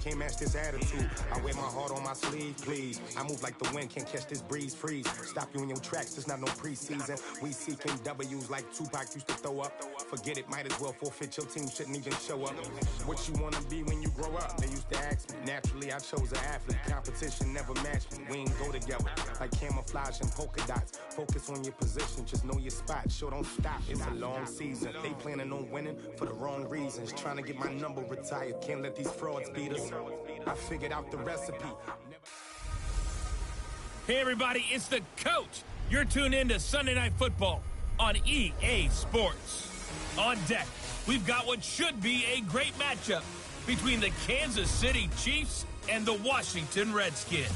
Can't match this attitude. I wear my heart on my sleeve, please. I move like the wind, can't catch this breeze, freeze. Stop you in your tracks, it's not no preseason. We seeking W's like Tupac used to throw up. Forget it, might as well forfeit. Your team shouldn't even show up. What you wanna be when you grow up? They used to ask me. Naturally, I chose an athlete. Competition never matched me. We ain't go together like camouflage and polka dots. Focus on your position, just know your spot. Sure, don't stop. It's a long season. They planning on winning for the wrong reasons. Trying to get my number retired. Can't let these frauds beat us. I figured out the recipe. Hey everybody, it's the coach. You're tuned in to Sunday Night Football on EA Sports. On deck, we've got what should be a great matchup between the Kansas City Chiefs and the Washington Redskins.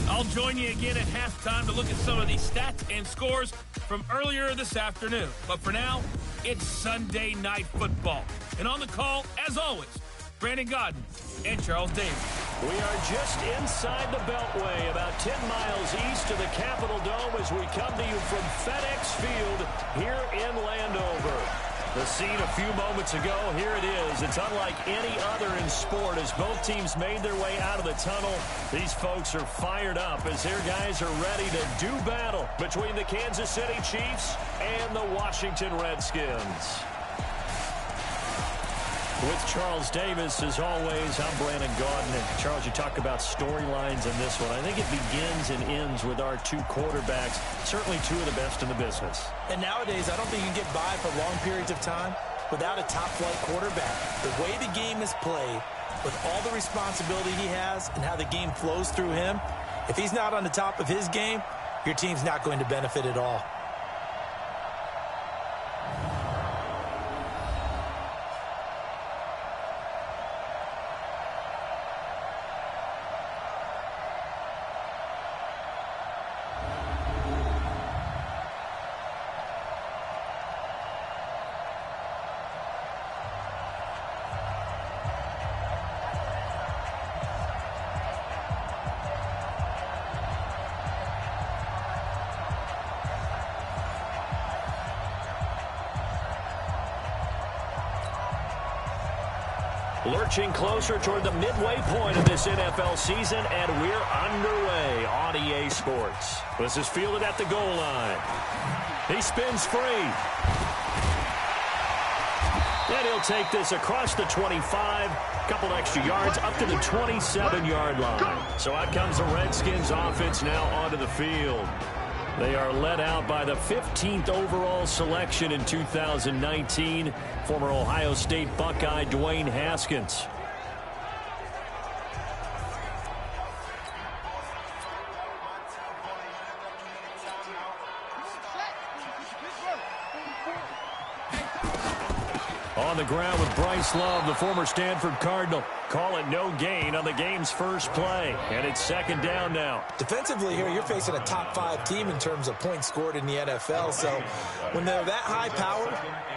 I'll join you again at halftime to look at some of the stats and scores from earlier this afternoon. But for now, it's Sunday Night Football. And on the call, as always, Brandon Godden and Charles Davis. We are just inside the Beltway, about 10 miles east of the Capitol Dome as we come to you from FedEx Field here in Landover. The scene a few moments ago, here it is. It's unlike any other in sport as both teams made their way out of the tunnel. These folks are fired up as their guys are ready to do battle between the Kansas City Chiefs and the Washington Redskins. With Charles Davis, as always, I'm Brandon Gaudin. And Charles, you talk about storylines in this one. I think it begins and ends with our two quarterbacks, certainly two of the best in the business. And nowadays, I don't think you can get by for long periods of time without a top-flight quarterback. The way the game is played, with all the responsibility he has and how the game flows through him, if he's not on the top of his game, your team's not going to benefit at all. Lurching closer toward the midway point of this NFL season, and we're underway on EA Sports. This is fielded at the goal line. He spins free. And he'll take this across the 25, couple extra yards, up to the 27-yard line. So out comes the Redskins offense now onto the field. They are led out by the 15th overall selection in 2019, former Ohio State Buckeye Dwayne Haskins. On the ground with Bryce Love, the former Stanford Cardinal. Call it no gain on the game's first play. And it's second down now. Defensively here, you're facing a top-5 team in terms of points scored in the NFL. So when they're that high power,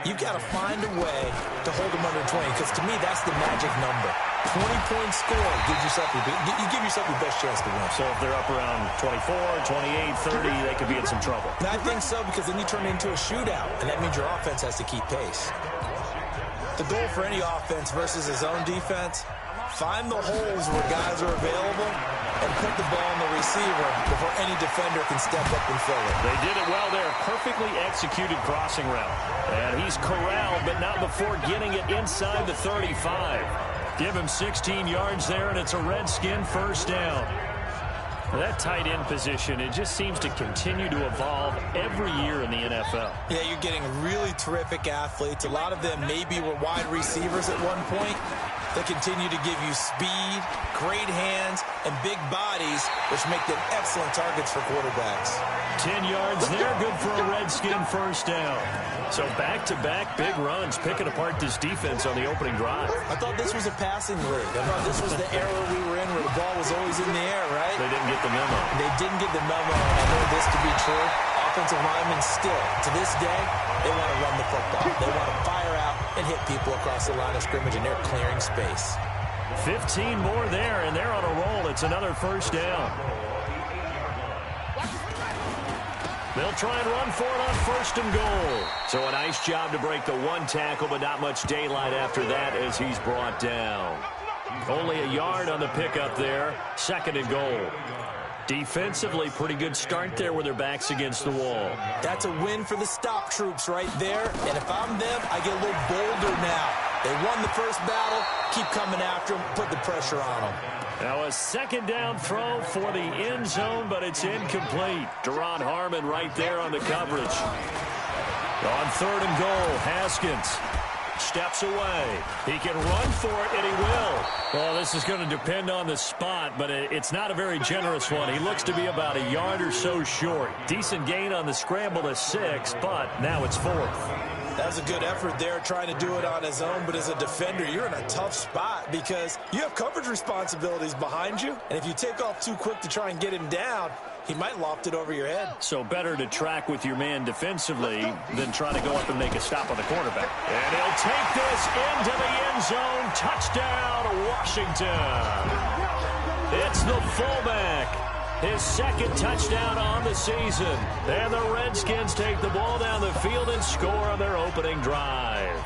you've got to find a way to hold them under 20. Because to me, that's the magic number. 20 points scored gives yourself you give yourself your best chance to win. So if they're up around 24, 28, 30, they could be in some trouble. And I think so, because then you turn it into a shootout. And that means your offense has to keep pace. The goal for any offense versus his own defense, find the holes where guys are available and put the ball on the receiver before any defender can step up and fill it. They did it well there. Perfectly executed crossing route. And he's corralled, but not before getting it inside the 35. Give him 16 yards there, and it's a Redskin first down. That tight end position, it just seems to continue to evolve every year in the NFL. Yeah, you're getting really terrific athletes. A lot of them maybe were wide receivers at one point. They continue to give you speed, great hands, and big bodies, which make them excellent targets for quarterbacks. 10 yards there, good for a Redskin first down. So back-to-back big runs, picking apart this defense on the opening drive. I thought this was a passing league. I thought this was the era we were in where the ball was always in the air, right? They didn't get the memo. They didn't get the memo, and I know this to be true. Offensive linemen still, to this day, they want to run the football. They want to fire out and hit people across the line of scrimmage, and they're clearing space. 15 more there, and they're on a roll. It's another first down. They'll try and run for it on first and goal. So a nice job to break the one tackle, but not much daylight after that as he's brought down. Only a yard on the pickup there. 2nd and goal. Defensively, pretty good start there with their backs against the wall. That's a win for the stop troops right there. And if I'm them, I get a little bolder now. They won the first battle. Keep coming after them. Put the pressure on them. Now a 2nd down throw for the end zone, but it's incomplete. Deron Harmon right there on the coverage. On 3rd and goal, Haskins steps away. He can run for it, and he will. Well, this is going to depend on the spot, but it's not a very generous one. He looks to be about a yard or so short. Decent gain on the scramble to 6, but now it's 4th. That was a good effort there, trying to do it on his own. But as a defender, you're in a tough spot because you have coverage responsibilities behind you. And if you take off too quick to try and get him down, he might loft it over your head. So better to track with your man defensively than try to go up and make a stop on the quarterback. And he'll take this into the end zone. Touchdown, Washington. It's the fullback. His 2nd touchdown on the season. And the Redskins take the ball down the field and score on their opening drive.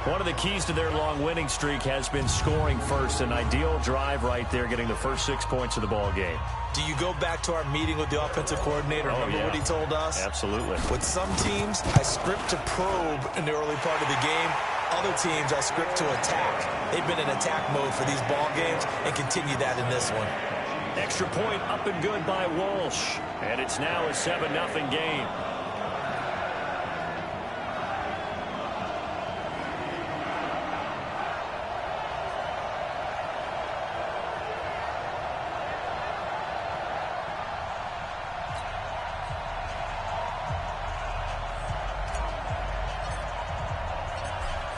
One of the keys to their long winning streak has been scoring first. An ideal drive right there, getting the first 6 points of the ball game. Do you go back to our meeting with the offensive coordinator? Remember what he told us? Absolutely. With some teams, I script to probe in the early part of the game. Other teams, I script to attack. They've been in attack mode for these ball games and continue that in this one. Extra point up and good by Walsh. And it's now a 7-0 game.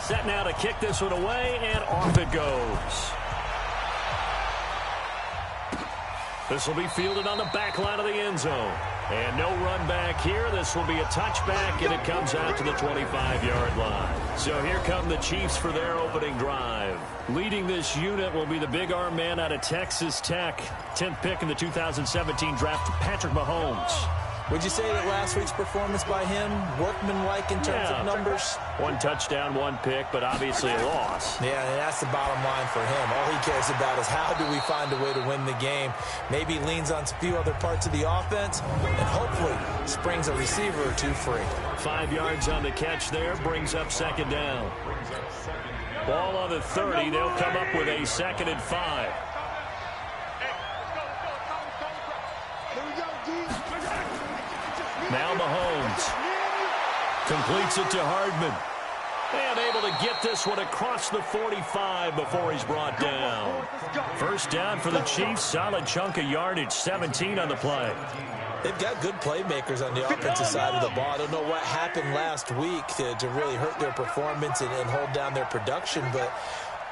Set now to kick this one away, and off it goes. This will be fielded on the back line of the end zone. And no run back here. This will be a touchback, and it comes out to the 25-yard line. So here come the Chiefs for their opening drive. Leading this unit will be the big arm man out of Texas Tech. 10th pick in the 2017 draft, Patrick Mahomes. Would you say that last week's performance by him, workmanlike in terms of numbers? 1 touchdown, 1 pick, but obviously a loss. Yeah, and that's the bottom line for him. All he cares about is how do we find a way to win the game. Maybe he leans on a few other parts of the offense and hopefully springs a receiver or two free. 5 yards on the catch there, brings up 2nd down. Ball on the 30. They'll come up with a 2nd and 5. Now Mahomes completes it to Hardman. And able to get this one across the 45 before he's brought down. First down for the Chiefs. Solid chunk of yardage. 17 on the play. They've got good playmakers on the offensive side of the ball. I don't know what happened last week to really hurt their performance and hold down their production, but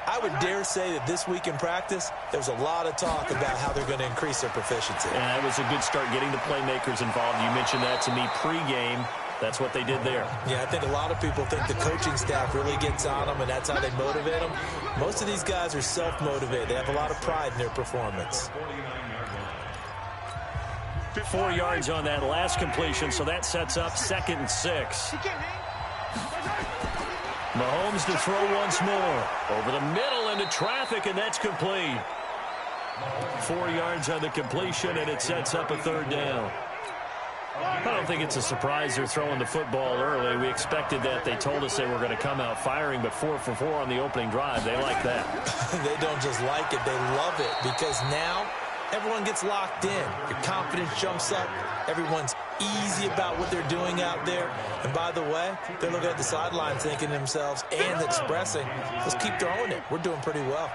I would dare say that this week in practice, there's a lot of talk about how they're going to increase their proficiency. And that was a good start getting the playmakers involved. You mentioned that to me pregame. That's what they did there. Yeah, I think a lot of people think the coaching staff really gets on them, and that's how they motivate them. Most of these guys are self-motivated. They have a lot of pride in their performance. 4 yards on that last completion, so that sets up 2nd and 6. Mahomes to throw once more. Over the middle into traffic, and that's complete. 4 yards on the completion, and it sets up a 3rd down. I don't think it's a surprise they're throwing the football early. We expected that. They told us they were going to come out firing, but 4 for 4 on the opening drive. They like that. They don't just like it, they love it, because now everyone gets locked in. Your confidence jumps up. Everyone's easy about what they're doing out there. And by the way, they're looking at the sideline thinking to themselves and expressing, let's keep throwing it. We're doing pretty well.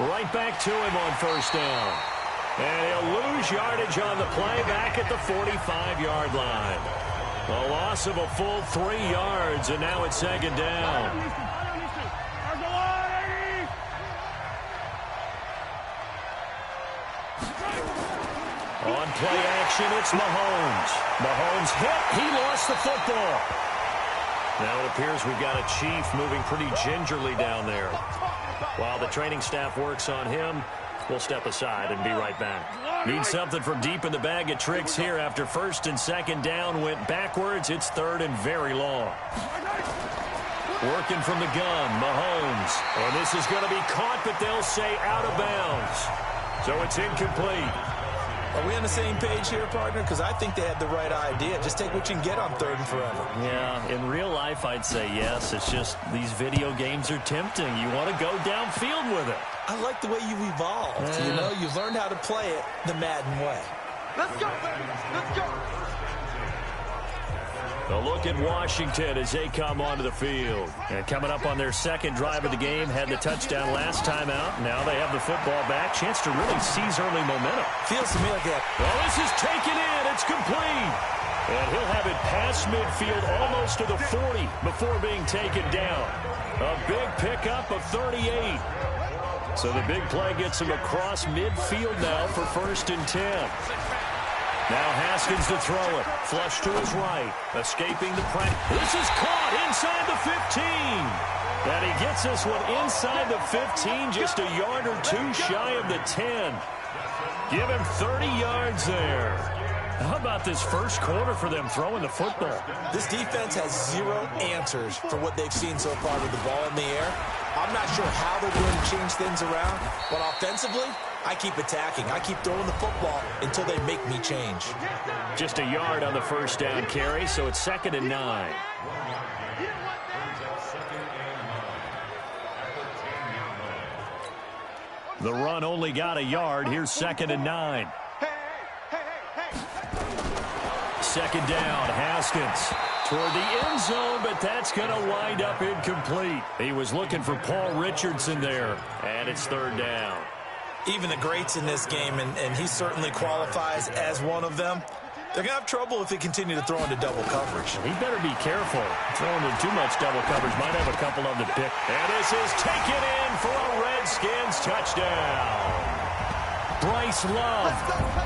Right back to him on first down. And he'll lose yardage on the play back at the 45-yard line. A loss of a full 3 yards, and now it's 2nd down. On play action, it's Mahomes. Mahomes hit. He lost the football. Now it appears we've got a Chief moving pretty gingerly down there. While the training staff works on him, we'll step aside and be right back. Need something from deep in the bag of tricks here after 1st and 2nd down went backwards. It's 3rd and very long. Working from the gun, Mahomes. And this is going to be caught, but they'll say out of bounds. So it's incomplete. Are we on the same page here, partner? Because I think they had the right idea. Just take what you can get on 3rd and forever. Yeah, in real life, I'd say yes. It's just these video games are tempting. You want to go downfield with it. I like the way you've evolved. Yeah. You know, you've learned how to play it the Madden way. Let's go, baby. Let's go. A look at Washington as they come onto the field. And coming up on their second drive of the game, had the touchdown last time out. Now they have the football back. Chance to really seize early momentum. Feels to me like that. Well, this is taken in. It's complete. And he'll have it past midfield almost to the 40 before being taken down. A big pickup of 38. So the big play gets him across midfield now for 1st and 10. Now Haskins to throw it. Flush to his right. Escaping the pressure. This is caught inside the 15. And he gets this one inside the 15, just a yard or two shy of the 10. Give him 30 yards there. How about this first quarter for them throwing the football? This defense has zero answers for what they've seen so far with the ball in the air. I'm not sure how they're going to change things around, but offensively, I keep attacking. I keep throwing the football until they make me change. Just a yard on the first down carry, so it's 2nd and 9. The run only got a yard. Here's 2nd and 9. Second down, Haskins toward the end zone, but that's going to wind up incomplete. He was looking for Paul Richardson there, and it's 3rd down. Even the greats in this game, and he certainly qualifies as one of them, they're going to have trouble if they continue to throw into double coverage. He better be careful. Throwing in too much double coverage might have a couple of the pick. And this is taken in for a Redskins touchdown. Bryce Love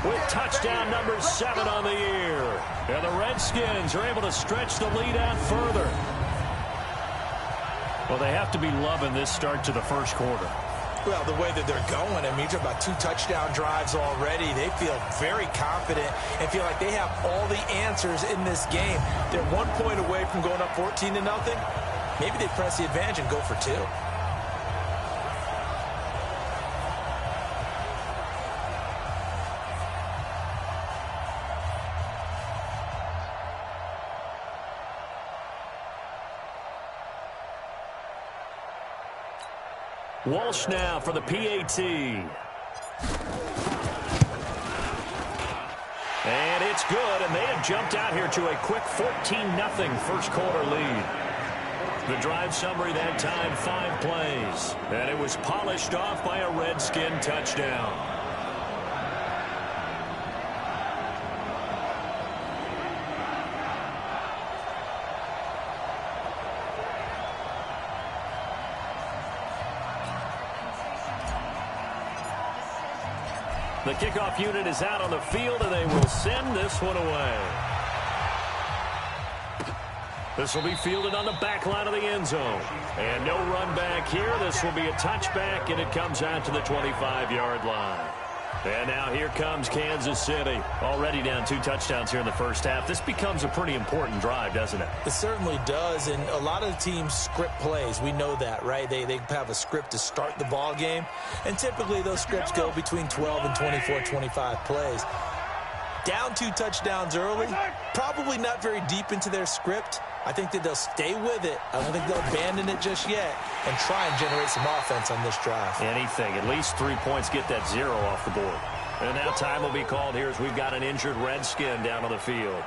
with touchdown number 7 on the year. And the Redskins are able to stretch the lead out further. Well, they have to be loving this start to the first quarter. Well, the way that they're going, I mean, you're talking about 2 touchdown drives already. They feel very confident and feel like they have all the answers in this game. They're 1 point away from going up 14-0. Maybe they press the advantage and go for 2. Walsh now for the PAT. And it's good, and they have jumped out here to a quick 14-0 first quarter lead. The drive summary that time, 5 plays. And it was polished off by a Redskin touchdown. The kickoff unit is out on the field, and they will send this one away. This will be fielded on the back line of the end zone. And no run back here. This will be a touchback, and it comes out to the 25-yard line. And now here comes Kansas City. Already down 2 touchdowns here in the first half. This becomes a pretty important drive, doesn't it? It certainly does, and a lot of the teams script plays. We know that, right? They have a script to start the ball game, and typically those scripts go between 12 and 24, 25 plays. Down 2 touchdowns early, probably not very deep into their script. I think that they'll stay with it. I don't think they'll abandon it just yet and try and generate some offense on this drive. Anything. At least 3 points, get that 0 off the board. And now time will be called here as we've got an injured Redskin down on the field.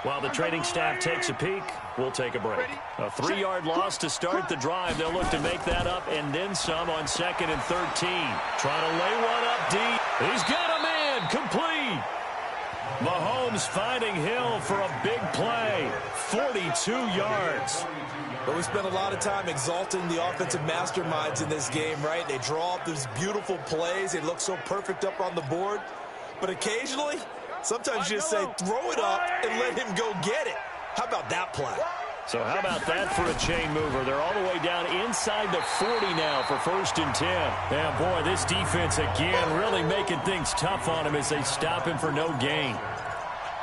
While the training staff takes a peek, we'll take a break. A 3-yard loss to start the drive. They'll look to make that up and then some on 2nd and 13. Trying to lay one up deep. He's got a man. Complete. Mahomes finding Hill for a big play. 42 yards. But we spent a lot of time exalting the offensive masterminds in this game, right? They draw up these beautiful plays. They look so perfect up on the board. But occasionally, sometimes you just say, throw it up and let him go get it. How about that play? So how about that for a chain mover? They're all the way down inside the 40 now for 1st and 10. And boy, this defense again really making things tough on him as they stop him for no gain.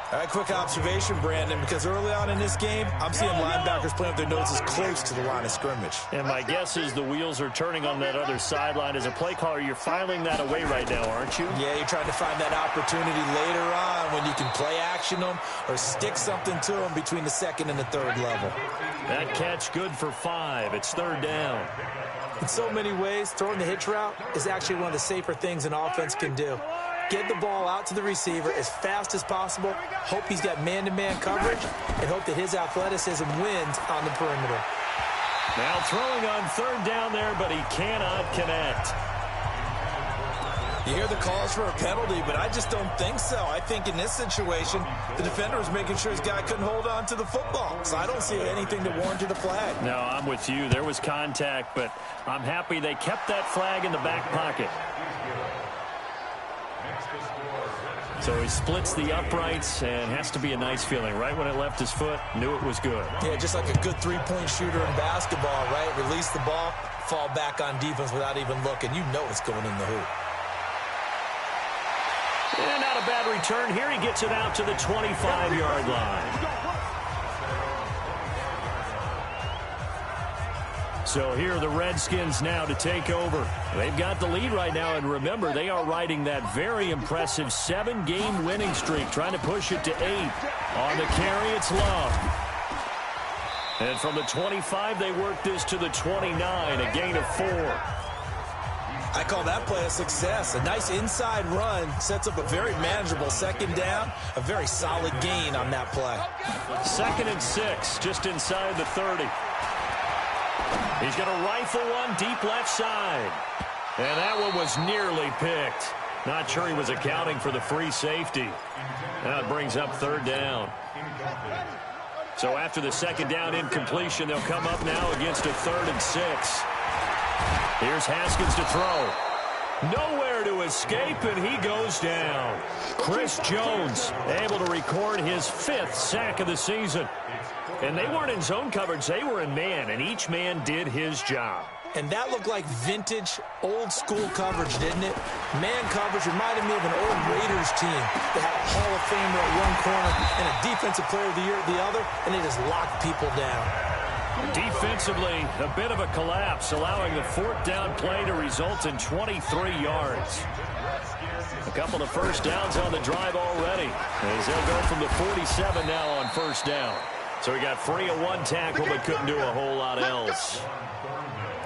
All right, quick observation, Brandon, because early on in this game, I'm seeing linebackers playing with their noses close to the line of scrimmage. And my guess is the wheels are turning on that other sideline. As a play caller, you're filing that away right now, aren't you? Yeah, you're trying to find that opportunity later on when you can play action them or stick something to them between the second and the third level. That catch good for 5. It's third down. In so many ways, throwing the hitch route is actually one of the safer things an offense can do. Get the ball out to the receiver as fast as possible, hope he's got man-to-man coverage, and hope that his athleticism wins on the perimeter. Now throwing on third down there, but he cannot connect. You hear the calls for a penalty, but I just don't think so. I think in this situation, the defender was making sure his guy couldn't hold on to the football. So I don't see anything to warrant the flag. No, I'm with you. There was contact, but I'm happy they kept that flag in the back pocket. So he splits the uprights, and has to be a nice feeling. Right when it left his foot, knew it was good. Yeah, just like a good three-point shooter in basketball, right? Release the ball, fall back on defense without even looking. You know it's going in the hoop. And not a bad return. Here he gets it out to the 25-yard line. So here are the Redskins now to take over. They've got the lead right now, and remember, they are riding that very impressive 7-game winning streak, trying to push it to 8. On the carry, it's Love. And from the 25, they work this to the 29, a gain of 4. I call that play a success. A nice inside run sets up a very manageable second down, a very solid gain on that play. 2nd and 6, just inside the 30. He's going to rifle one deep left side. And that one was nearly picked. Not sure he was accounting for the free safety. Now it brings up third down. So after the second down incompletion, they'll come up now against a 3rd and 6. Here's Haskins to throw. Nowhere to escape, and he goes down. Chris Jones able to record his 5th sack of the season. And they weren't in zone coverage, they were in man, and each man did his job. And that looked like vintage, old-school coverage, didn't it? Man coverage reminded me of an old Raiders team that had a Hall of Famer at one corner and a Defensive Player of the Year at the other, and they just locked people down. Defensively, a bit of a collapse, allowing the 4th down play to result in 23 yards. A couple of first downs on the drive already, as they'll go from the 47 now on first down. So he got free of one tackle, but couldn't do a whole lot else.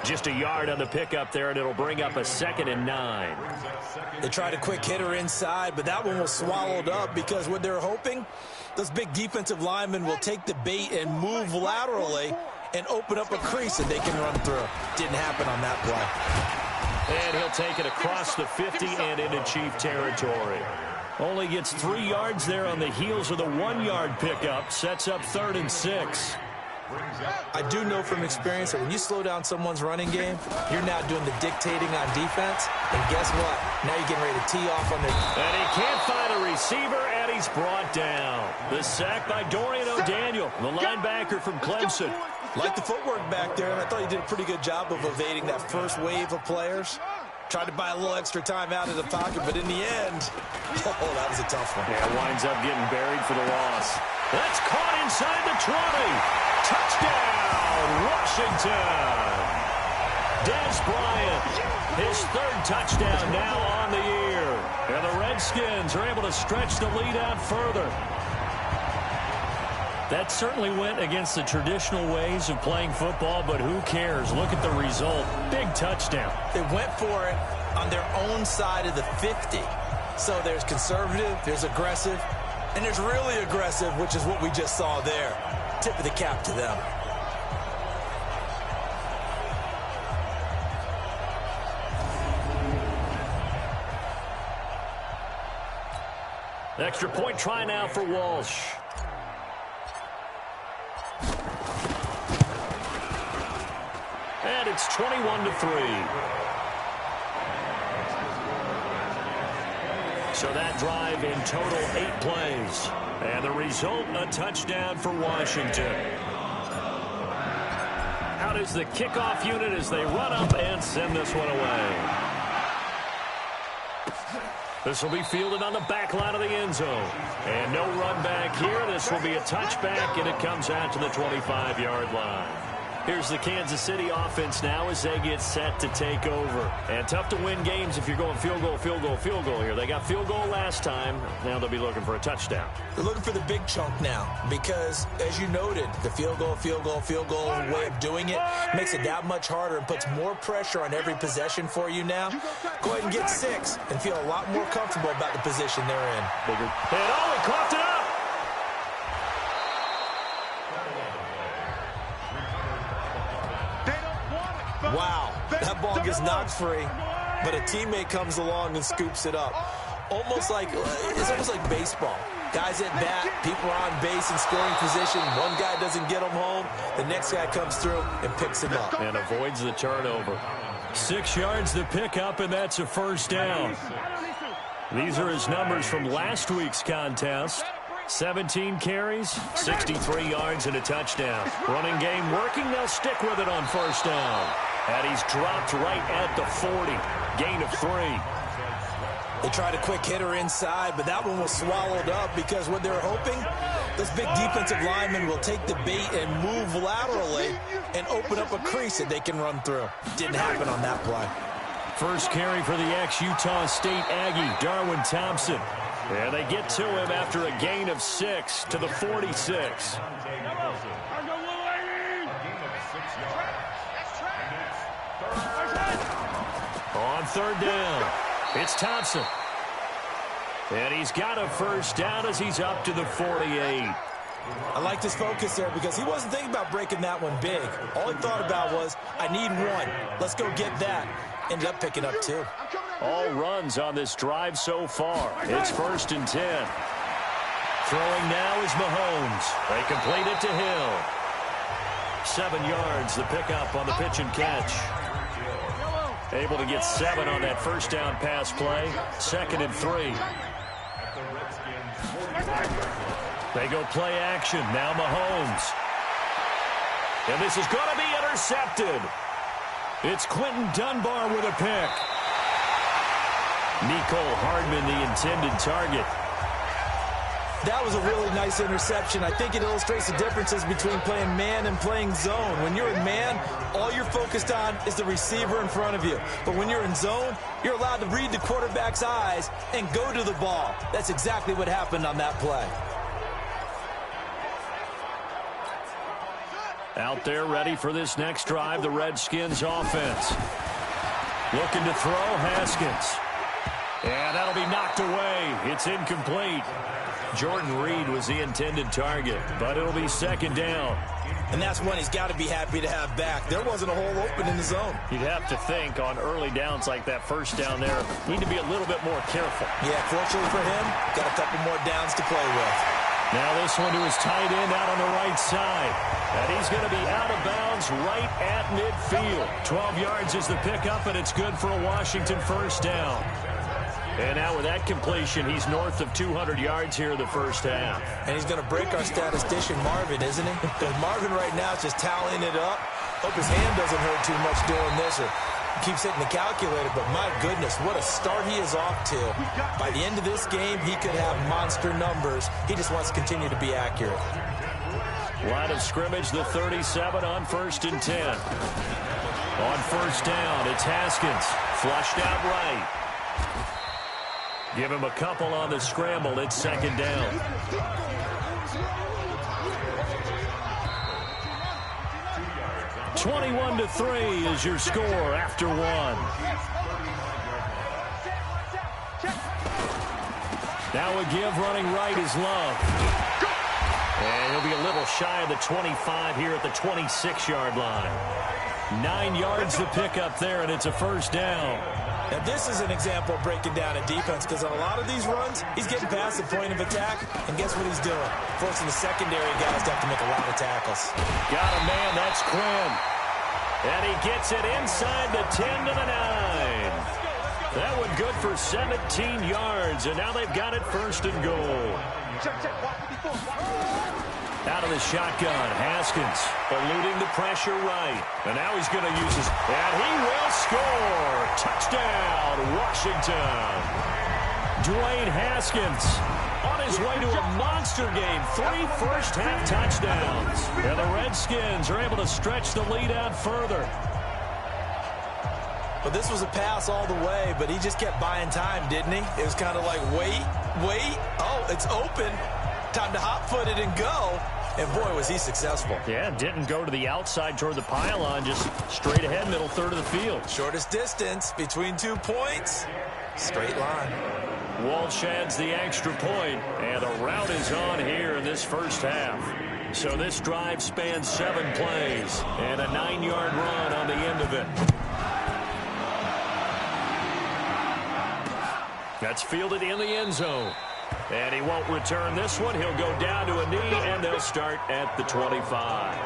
Just a yard on the pickup there, and it'll bring up a 2nd and 9. They tried a quick hitter inside, but that one was swallowed up because what they're hoping, those big defensive linemen will take the bait and move laterally and open up a crease that they can run through. Didn't happen on that play. And he'll take it across the 50 and into Chief territory. Only gets 3 yards there on the heels of the 1-yard pickup. Sets up 3rd and 6. I do know from experience that when you slow down someone's running game, you're now doing the dictating on defense. And guess what? Now you're getting ready to tee off on their... And he can't find a receiver, and he's brought down. The sack by Dorian O'Daniel, the linebacker from Clemson. Like the footwork back there, and I thought he did a pretty good job of evading that first wave of players. Tried to buy a little extra time out of the pocket, but in the end, oh, that was a tough one. Yeah, winds up getting buried for the loss. That's caught inside the 20. Touchdown, Washington. Dez Bryant, his 3rd touchdown now on the year. And the Redskins are able to stretch the lead out further. That certainly went against the traditional ways of playing football, but who cares? Look at the result. Big touchdown. They went for it on their own side of the 50. So there's conservative, there's aggressive, and there's really aggressive, which is what we just saw there. Tip of the cap to them. Extra point try now for Walsh. And it's 21-3. So that drive in total 8 plays. And the result, a touchdown for Washington. Out is the kickoff unit as they run up and send this one away. This will be fielded on the back line of the end zone. And no run back here. This will be a touchback, and it comes out to the 25-yard line. Here's the Kansas City offense now as they get set to take over. And tough to win games if you're going field goal, field goal, field goal here. They got field goal last time. Now they'll be looking for a touchdown. They're looking for the big chunk now because, as you noted, the field goal way of doing it makes it that much harder and puts more pressure on every possession for you now. Go ahead and get 6 and feel a lot more comfortable about the position they're in. Bigger. And oh, he coughed it up. Wow, that ball gets knocked free, but a teammate comes along and scoops it up. It's almost like baseball. Guys at bat, people are on base in scoring position. One guy doesn't get them home. The next guy comes through and picks him up. And avoids the turnover. 6 yards to pick up, and that's a first down. These are his numbers from last week's contest. 17 carries, 63 yards, and a touchdown. Running game working. They'll stick with it on first down. And he's dropped right at the 40. Gain of 3. They tried a quick hitter inside, but that one was swallowed up because what they're hoping, this big defensive lineman will take the bait and move laterally and open up a crease that they can run through. Didn't happen on that play. First carry for the ex-Utah State Aggie, Darwin Thompson. And they get to him after a gain of 6 to the 46. On third down, it's Thompson. And he's got a first down as he's up to the 48. I liked his focus there because he wasn't thinking about breaking that one big. All he thought about was, I need 1. Let's go get that. Ended up picking up 2. All runs on this drive so far. It's 1st and 10. Throwing now is Mahomes. They complete it to Hill. 7 yards, the pickup on the pitch and catch. Able to get 7 on that first down pass play. 2nd and 3. They go play action. Now Mahomes. And this is going to be intercepted. It's Quentin Dunbar with a pick. Nicole Hardman, the intended target. That was a really nice interception. I think it illustrates the differences between playing man and playing zone. When you're in man, all you're focused on is the receiver in front of you. But when you're in zone, you're allowed to read the quarterback's eyes and go to the ball. That's exactly what happened on that play. Out there ready for this next drive, the Redskins offense. Looking to throw, Haskins. And that'll be knocked away. It's incomplete. Jordan Reed was the intended target, but it'll be 2nd down. And that's one he's got to be happy to have back. There wasn't a hole open in the zone. You'd have to think on early downs like that first down there, need to be a little bit more careful. Yeah, fortunately for him, got a couple more downs to play with. Now this one to his tight end out on the right side. And he's going to be out of bounds right at midfield. 12 yards is the pickup, and it's good for a Washington first down. And now with that completion, he's north of 200 yards here in the first half. And he's going to break our statistician, Marvin, isn't he? Because Marvin right now is just tallying it up. Hope his hand doesn't hurt too much doing this or keeps hitting the calculator. But my goodness, what a start he is off to. By the end of this game, he could have monster numbers. He just wants to continue to be accurate. Line of scrimmage, the 37 on 1st and 10. On first down, it's Haskins. Flushed out right. Give him a couple on the scramble. It's 2nd down. (21-3) is your score after 1. Now a give running right is Love. And he'll be a little shy of the 25 here at the 26-yard line. 9 yards to pick up there, and it's a first down. Now, this is an example of breaking down a defense because on a lot of these runs, he's getting past the point of attack, and guess what he's doing? Forcing the secondary guys to have to make a lot of tackles. Got a man, that's Quinn. And he gets it inside the 10 to the 9. That one good for 17 yards, and now they've got it 1st and goal. Out of the shotgun, Haskins eluding the pressure right. And now he's going to use his... And he will score! Touchdown, Washington! Dwayne Haskins on his way to a monster game. 3 first-half touchdowns. And the Redskins are able to stretch the lead out further. But this was a pass all the way, but he just kept buying time, didn't he? It was kind of like, wait. Oh, it's open. Time to hot-foot it and go. And, boy, was he successful. Yeah, didn't go to the outside toward the pylon, just straight ahead, middle third of the field. Shortest distance between 2 points. Straight line. Walsh adds the extra point, and the route is on here in this first half. So this drive spans 7 plays, and a 9-yard run on the end of it. That's fielded in the end zone. And he won't return this one. He'll go down to a knee, and they'll start at the 25.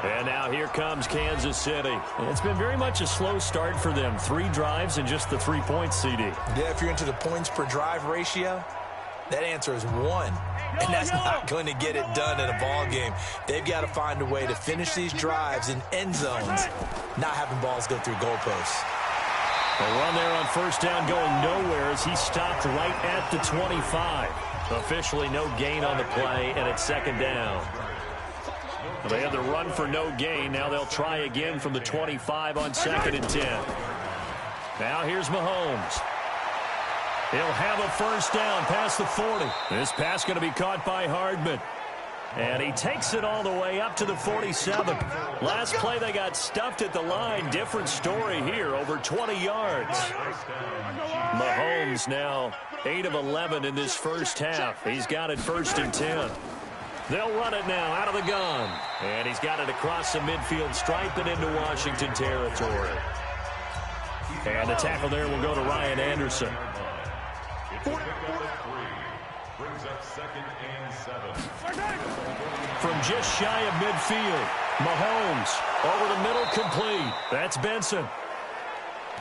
And now here comes Kansas City. It's been very much a slow start for them. 3 drives and just the 3 points, CD. Yeah, if you're into the points per drive ratio, that answer is 1. And that's not going to get it done in a ball game. They've got to find a way to finish these drives in end zones, not having balls go through goalposts. A run there on first down going nowhere as he stopped right at the 25. Officially no gain on the play, and it's second down. Well, they had the run for no gain. Now they'll try again from the 25 on 2nd and 10. Now here's Mahomes. He'll have a first down past the 40. This pass going to be caught by Hardman. And he takes it all the way up to the 47. Last play they got stuffed at the line. Different story here, over 20 yards. Mahomes now 8 of 11 in this first half. He's got it 1st and 10. They'll run it now out of the gun. And he's got it across the midfield stripe and into Washington territory. And the tackle there will go to Ryan Anderson. Brings up 2nd and 7. From just shy of midfield, Mahomes over the middle, complete. That's Benson.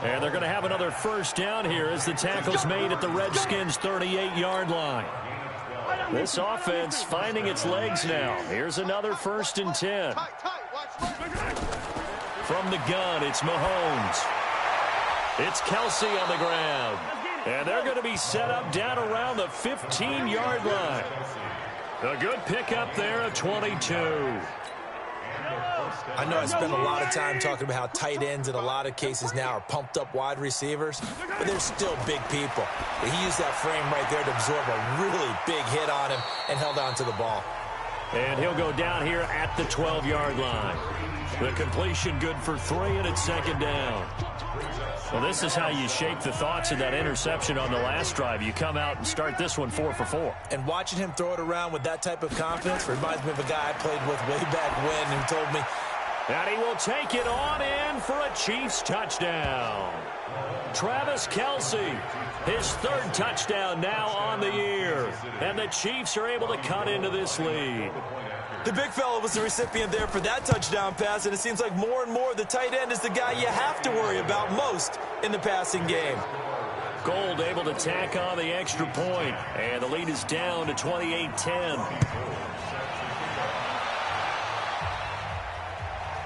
And they're going to have another first down here as the tackle's made at the Redskins' 38-yard line. This offense finding its legs now. Here's another 1st and 10. From the gun, it's Mahomes. It's Kelsey on the ground. And they're going to be set up down around the 15-yard line. A good pickup there of 22. I know I spent a lot of time talking about how tight ends in a lot of cases now are pumped up wide receivers, but they're still big people. But he used that frame right there to absorb a really big hit on him and held on to the ball. And he'll go down here at the 12-yard line. The completion good for 3, and it's 2nd down. Well, this is how you shake the thoughts of that interception on the last drive. You come out and start this one 4 for 4. And watching him throw it around with that type of confidence reminds me of a guy I played with way back when who told me, and he will take it on in for a Chiefs touchdown. Travis Kelce, his 3rd touchdown now on the year. And the Chiefs are able to cut into this lead. The big fella was the recipient there for that touchdown pass, and it seems like more and more the tight end is the guy you have to worry about most in the passing game. Gold able to tack on the extra point, and the lead is down to 28-10.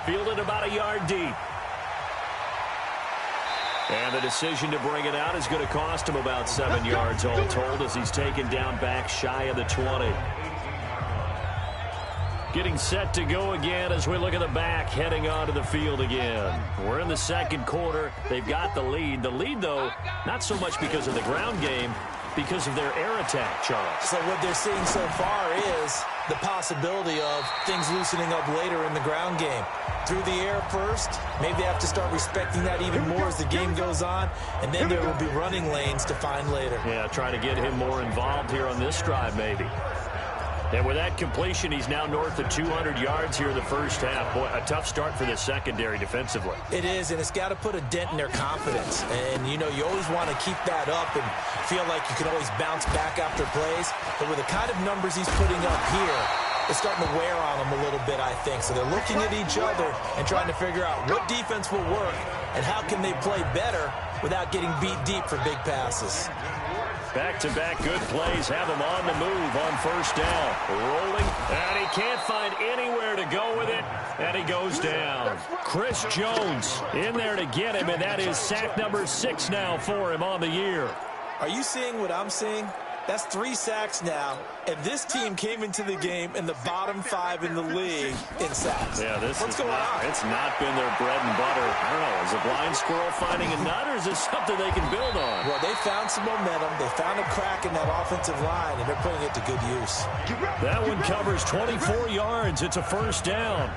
Fielded about a yard deep. And the decision to bring it out is going to cost him about 7 yards all told as he's taken down back shy of the 20. Getting set to go again as we look at the back heading onto the field again. We're in the 2nd quarter. They've got the lead. The lead, though, not so much because of the ground game, because of their air attack, Charles. So what they're seeing so far is the possibility of things loosening up later in the ground game. Through the air first, maybe they have to start respecting that even more as the game goes on, and then there will be running lanes to find later. Yeah, try to get him more involved here on this drive maybe. And with that completion, he's now north of 200 yards here in the first half. Boy, a tough start for the secondary defensively. It is, and it's got to put a dent in their confidence. And, you know, you always want to keep that up and feel like you can always bounce back after plays. But with the kind of numbers he's putting up here, it's starting to wear on them a little bit, I think. So they're looking at each other and trying to figure out what defense will work and how can they play better without getting beat deep for big passes. Back-to-back good plays have him on the move on first down. Rolling, and he can't find anywhere to go with it, and he goes down. Chris Jones in there to get him, and that is sack number 6 now for him on the year. Are you seeing what I'm seeing? That's 3 sacks now, and this team came into the game in the bottom 5 in the league in sacks. Yeah, What's going on? It's not been their bread and butter. I don't know, is a blind squirrel finding a nut, or is this something they can build on? Well, they found some momentum. They found a crack in that offensive line, and they're putting it to good use. That one covers 24 yards. It's a first down.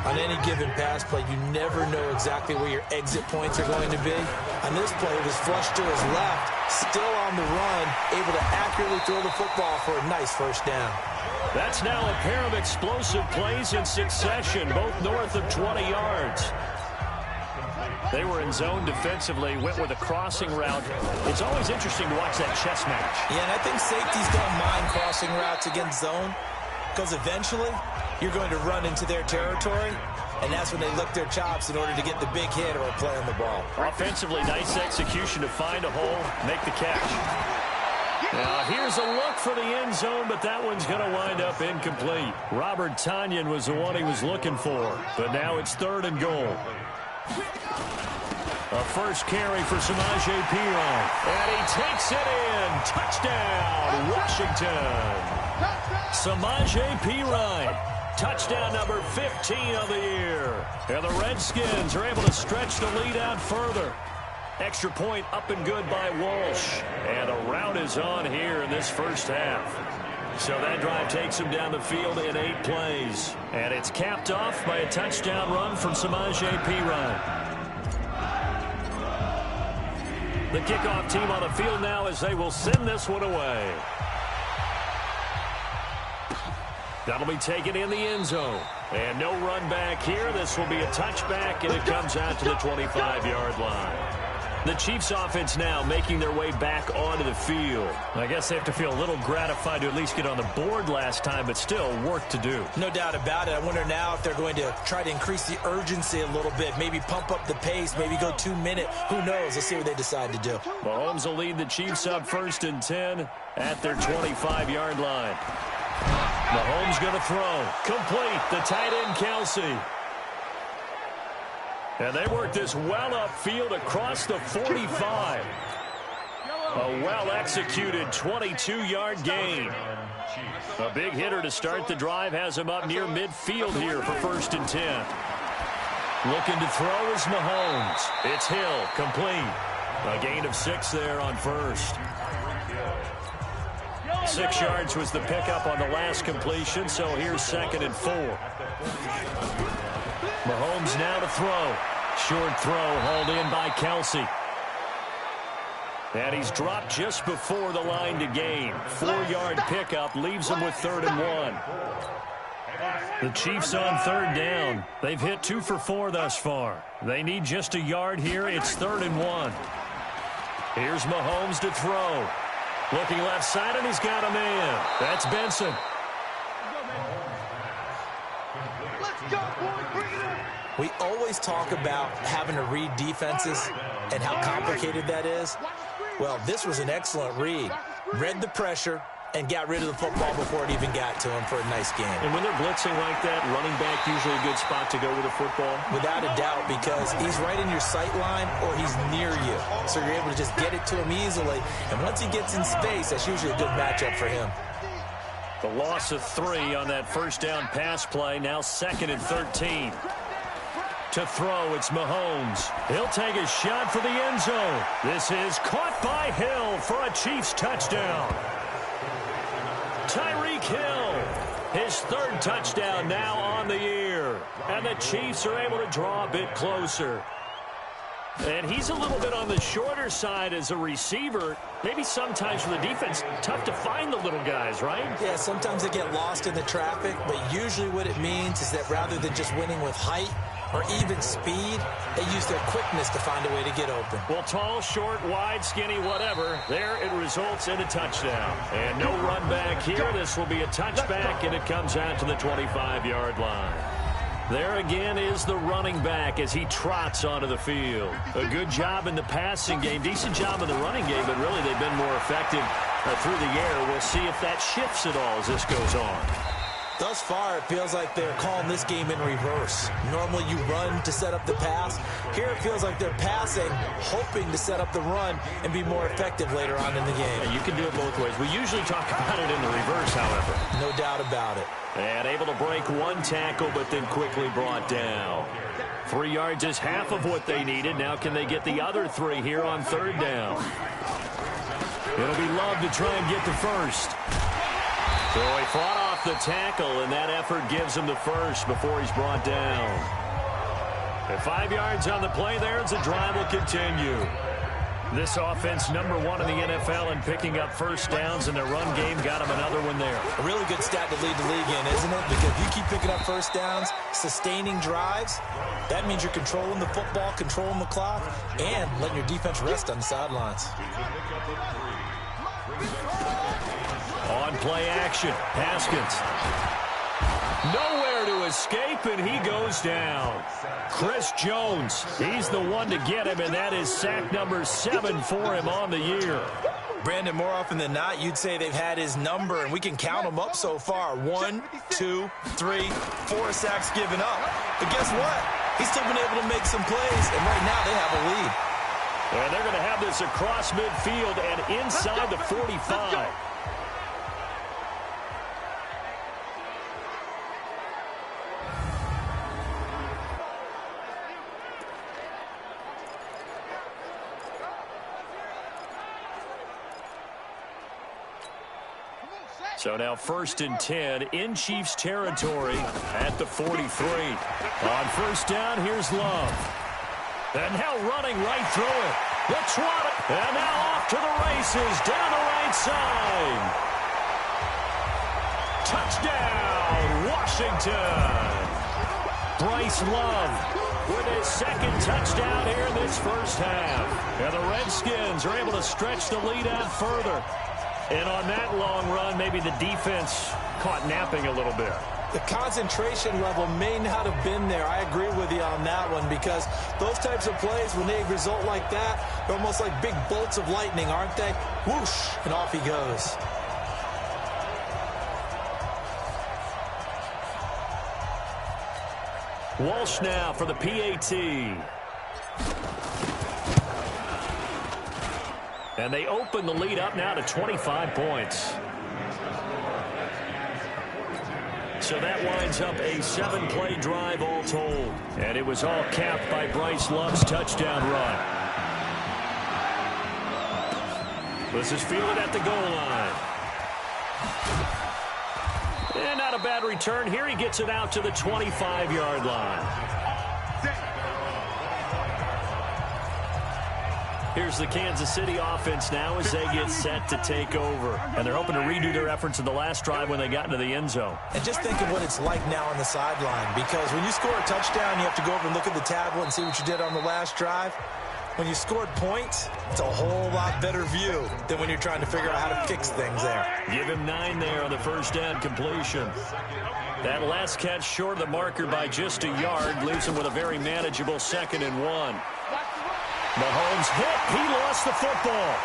On any given pass play, you never know exactly where your exit points are going to be. On this play, it was flushed to his left, still on the run, able to accurately throw the football for a nice first down. That's now a pair of explosive plays in succession, both north of 20 yards. They were in zone defensively, went with a crossing route. It's always interesting to watch that chess match. Yeah, and I think safeties don't mind crossing routes against zone, because eventually you're going to run into their territory, and that's when they lick their chops in order to get the big hit or a play on the ball. Offensively, nice execution to find a hole, make the catch. Now, here's a look for the end zone, but that one's going to wind up incomplete. Robert Tonyan was the one he was looking for, but now it's 3rd and goal. A first carry for Samaje Perine, and he takes it in. Touchdown, Washington. Samaje Perine. Touchdown number 15 of the year. And the Redskins are able to stretch the lead out further. Extra point up and good by Walsh. And a rout is on here in this first half. So that drive takes him down the field in 8 plays. And it's capped off by a touchdown run from Samaje Perine. The kickoff team on the field now as they will send this one away. That'll be taken in the end zone. And no run back here. This will be a touchback, and it comes out to the 25-yard line. The Chiefs offense now making their way back onto the field. I guess they have to feel a little gratified to at least get on the board last time, but still work to do. No doubt about it. I wonder now if they're going to try to increase the urgency a little bit, maybe pump up the pace, maybe go 2-minute. Who knows? Let's see what they decide to do. Mahomes will lead the Chiefs up 1st and 10 at their 25-yard line. Mahomes going to throw. Complete. The tight end, Kelsey. And they work this well upfield across the 45. A well-executed 22-yard gain. A big hitter to start the drive has him up near midfield here for 1st and 10. Looking to throw is Mahomes. It's Hill. Complete. A gain of 6 there on 1st. 6 yards was the pickup on the last completion, so here's 2nd and 4. Mahomes now to throw. Short throw hauled in by Kelsey. And he's dropped just before the line to gain. 4-yard pickup leaves him with 3rd and 1. The Chiefs on 3rd down. They've hit 2 for 4 thus far. They need just a yard here. It's 3rd and 1. Here's Mahomes to throw. Looking left side, and he's got a man. That's Benson. We always talk about having to read defenses and how complicated that is. Well, this was an excellent read. Read the pressure and got rid of the football before it even got to him for a nice game. And when they're blitzing like that, running back usually a good spot to go with the football? Without a doubt, because he's right in your sight line or he's near you. So you're able to just get it to him easily. And once he gets in space, that's usually a good matchup for him. The loss of 3 on that first down pass play. Now 2nd and 13. To throw, it's Mahomes. He'll take a shot for the end zone. This is caught by Hill for a Chiefs touchdown. Tyreek Hill, his 3rd touchdown now on the year. And the Chiefs are able to draw a bit closer. And he's a little bit on the shorter side as a receiver. Maybe sometimes for the defense, tough to find the little guys, right? Yeah, sometimes they get lost in the traffic, but usually what it means is that rather than just winning with height or even speed, they use their quickness to find a way to get open. Well, tall, short, wide, skinny, whatever, there it results in a touchdown. And no run back here. This will be a touchback, and it comes out to the 25-yard line. There again is the running back as he trots onto the field. A good job in the passing game, decent job in the running game, but really they've been more effective through the air. We'll see if that shifts at all as this goes on. Thus far, it feels like they're calling this game in reverse. Normally, you run to set up the pass. Here, it feels like they're passing, hoping to set up the run and be more effective later on in the game. Yeah, you can do it both ways. We usually talk about it in the reverse, however. No doubt about it. And able to break one tackle, but then quickly brought down. 3 yards is half of what they needed. Now can they get the other 3 here on 3rd down? It'll be Love to try and get the first. So he fought off the tackle, and that effort gives him the first before he's brought down. At 5 yards on the play there, as the drive will continue. This offense number 1 in the NFL in picking up first downs, and their run game got him another one there. A really good stat to lead the league in, isn't it? Because if you keep picking up first downs, sustaining drives, that means you're controlling the football, controlling the clock, and letting your defense rest on the sidelines. On play action, Haskins. Nowhere to escape, and he goes down. Chris Jones, he's the one to get him, and that is sack number 7 for him on the year. Brandon, more often than not, you'd say they've had his number, and we can count them up so far. 1, 2, 3, 4 sacks given up. But guess what? He's still been able to make some plays, and right now they have a lead. And they're going to have this across midfield and inside the 45. So now 1st and 10 in Chiefs territory at the 43. On 1st down, here's Love. And now running right through it. The trot. And now off to the races down the right side. Touchdown, Washington. Bryce Love with his 2nd touchdown here in this first half. And the Redskins are able to stretch the lead out further. And on that long run, maybe the defense caught napping a little bit. The concentration level may not have been there. I agree with you on that one, because those types of plays, when they result like that, they're almost like big bolts of lightning, aren't they? Whoosh, and off he goes. Walsh now for the PAT. And they open the lead up now to 25 points. So that winds up a 7-play drive all told. And it was all capped by Bryce Love's touchdown run. This is fielded at the goal line. And not a bad return. Here he gets it out to the 25-yard line. Here's the Kansas City offense now as they get set to take over. And they're hoping to redo their efforts in the last drive when they got into the end zone. And just think of what it's like now on the sideline, because when you score a touchdown, you have to go over and look at the tablet and see what you did on the last drive. When you scored points, it's a whole lot better view than when you're trying to figure out how to fix things there. Give him 9 there on the first down completion. That last catch short of the marker by just a yard leaves him with a very manageable 2nd and 1. Mahomes hit. He lost the football.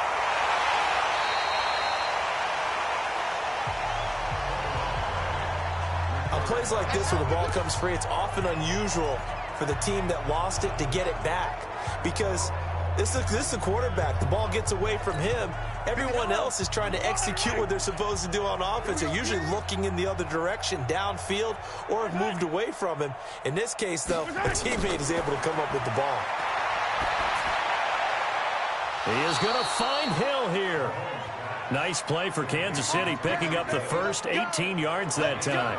On plays like this where the ball comes free, it's often unusual for the team that lost it to get it back, because this is the quarterback. The ball gets away from him. Everyone else is trying to execute what they're supposed to do on offense. They're usually looking in the other direction, downfield, or have moved away from him. In this case, though, a teammate is able to come up with the ball. He is going to find Hill here. Nice play for Kansas City, picking up the first 18 yards that time.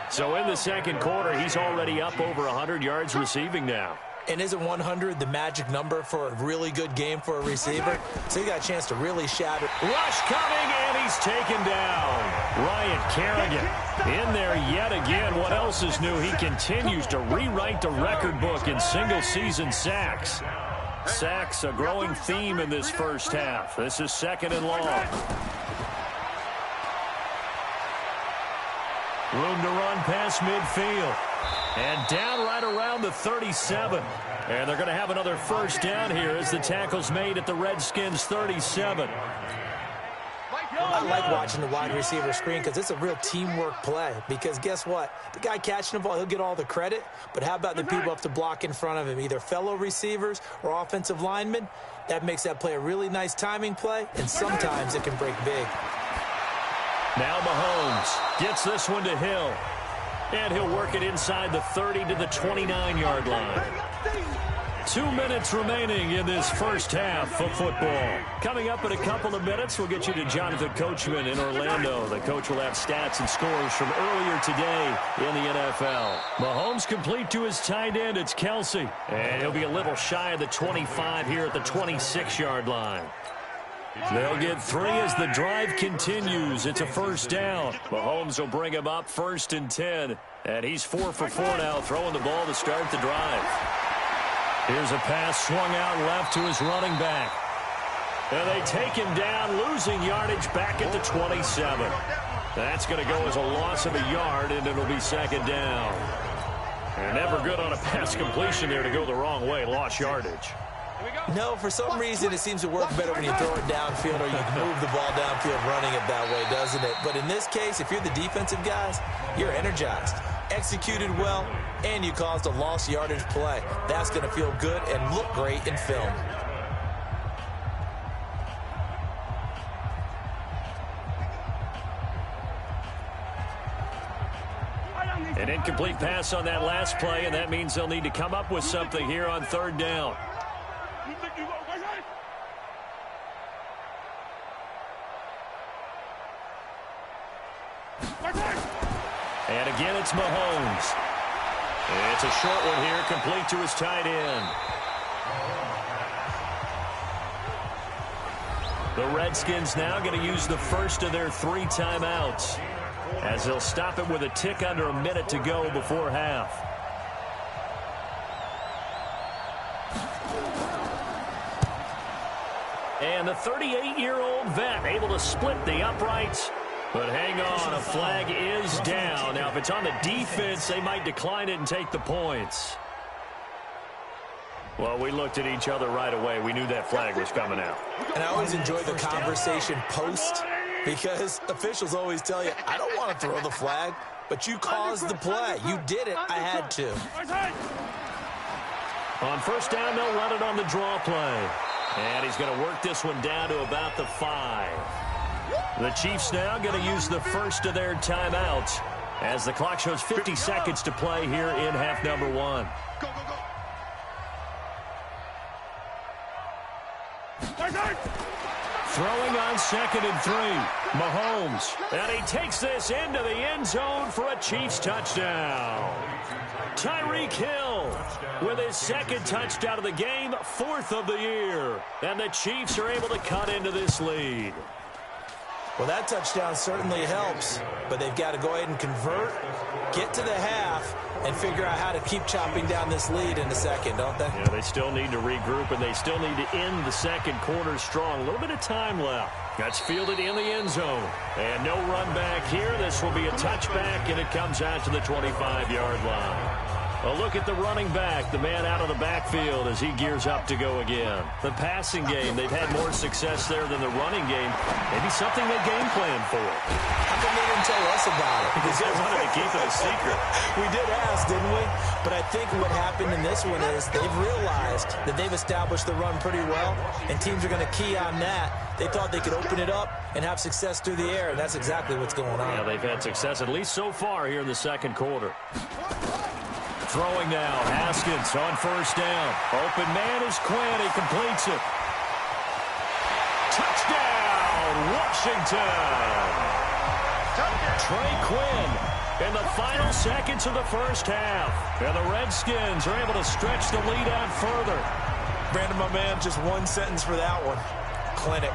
So in the second quarter, he's already up over 100 yards receiving now. And isn't 100 the magic number for a really good game for a receiver? So he got a chance to really shatter. Rush coming, and he's taken down. Ryan Kerrigan in there yet again. What else is new? He continues to rewrite the record book in single-season sacks. Sacks, a growing theme in this first half. This is 2nd and long. Room to run past midfield. And down right around the 37. And they're going to have another first down here as the tackle's made at the Redskins 37. I like watching the wide receiver screen because it's a real teamwork play. Because guess what? The guy catching the ball, he'll get all the credit. But how about the people up to block in front of him, either fellow receivers or offensive linemen? That makes that play a really nice timing play, and sometimes it can break big. Now Mahomes gets this one to Hill. And he'll work it inside the 30 to the 29-yard line. 2 minutes remaining in this first half of football. Coming up in a couple of minutes, we'll get you to Jonathan Coachman in Orlando. The coach will have stats and scores from earlier today in the NFL. Mahomes complete to his tight end. It's Kelsey. And he'll be a little shy of the 25 here at the 26-yard line. They'll get 3 as the drive continues. It's a first down. Mahomes will bring him up 1st and 10. And he's 4 for 4 now, throwing the ball to start the drive. Here's a pass swung out left to his running back. And they take him down, losing yardage back at the 27. That's going to go as a loss of a yard, and it'll be 2nd down. They're never good on a pass completion there to go the wrong way, lost yardage. No, for some reason it seems to work better when you throw it downfield or you move the ball downfield running it that way, doesn't it? But in this case, if you're the defensive guys, you're energized, executed well, and you caused a lost yardage play. That's going to feel good and look great in film. An incomplete pass on that last play, and that means they'll need to come up with something here on 3rd down. And again, it's Mahomes. It's a short one here, complete to his tight end. The Redskins now going to use the first of their 3 timeouts, as they'll stop it with a tick under a minute to go before half. And the 38-year-old vet able to split the uprights. But hang on, a flag is down. Now, if it's on the defense, they might decline it and take the points. Well, we looked at each other right away. We knew that flag was coming out. And I always enjoy the conversation post, because officials always tell you, I don't want to throw the flag, but you caused the play. You did it. I had to. On 1st down, they'll run it on the draw play. And he's going to work this one down to about the 5. The Chiefs now going to use the first of their timeouts as the clock shows 50 seconds to play here in half number 1. Throwing on 2nd and 3. Mahomes. And he takes this into the end zone for a Chiefs touchdown. Tyreek Hill with his 2nd touchdown of the game, 4th of the year. And the Chiefs are able to cut into this lead. Well, that touchdown certainly helps, but they've got to go ahead and convert, get to the half, and figure out how to keep chopping down this lead in the second, don't they? Yeah, they still need to regroup, and they still need to end the second quarter strong. A little bit of time left. That's fielded in the end zone. And no run back here. This will be a touchback, and it comes out to the 25-yard line. A look at the running back, the man out of the backfield as he gears up to go again. The passing game, they've had more success there than the running game. Maybe something they game plan for. How come they didn't tell us about it? Because they wanted to keep it a secret. We did ask, didn't we? But I think what happened in this one is they've realized that they've established the run pretty well, and teams are going to key on that. They thought they could open it up and have success through the air, and that's exactly what's going on. Yeah, they've had success, at least so far here in the second quarter. Throwing now, Haskins on 1st down. Open man is Quinn. He completes it. Touchdown, Washington. Trey Quinn in the final seconds of the first half. And the Redskins are able to stretch the lead out further. Brandon, my man, just one sentence for that one. Clinic.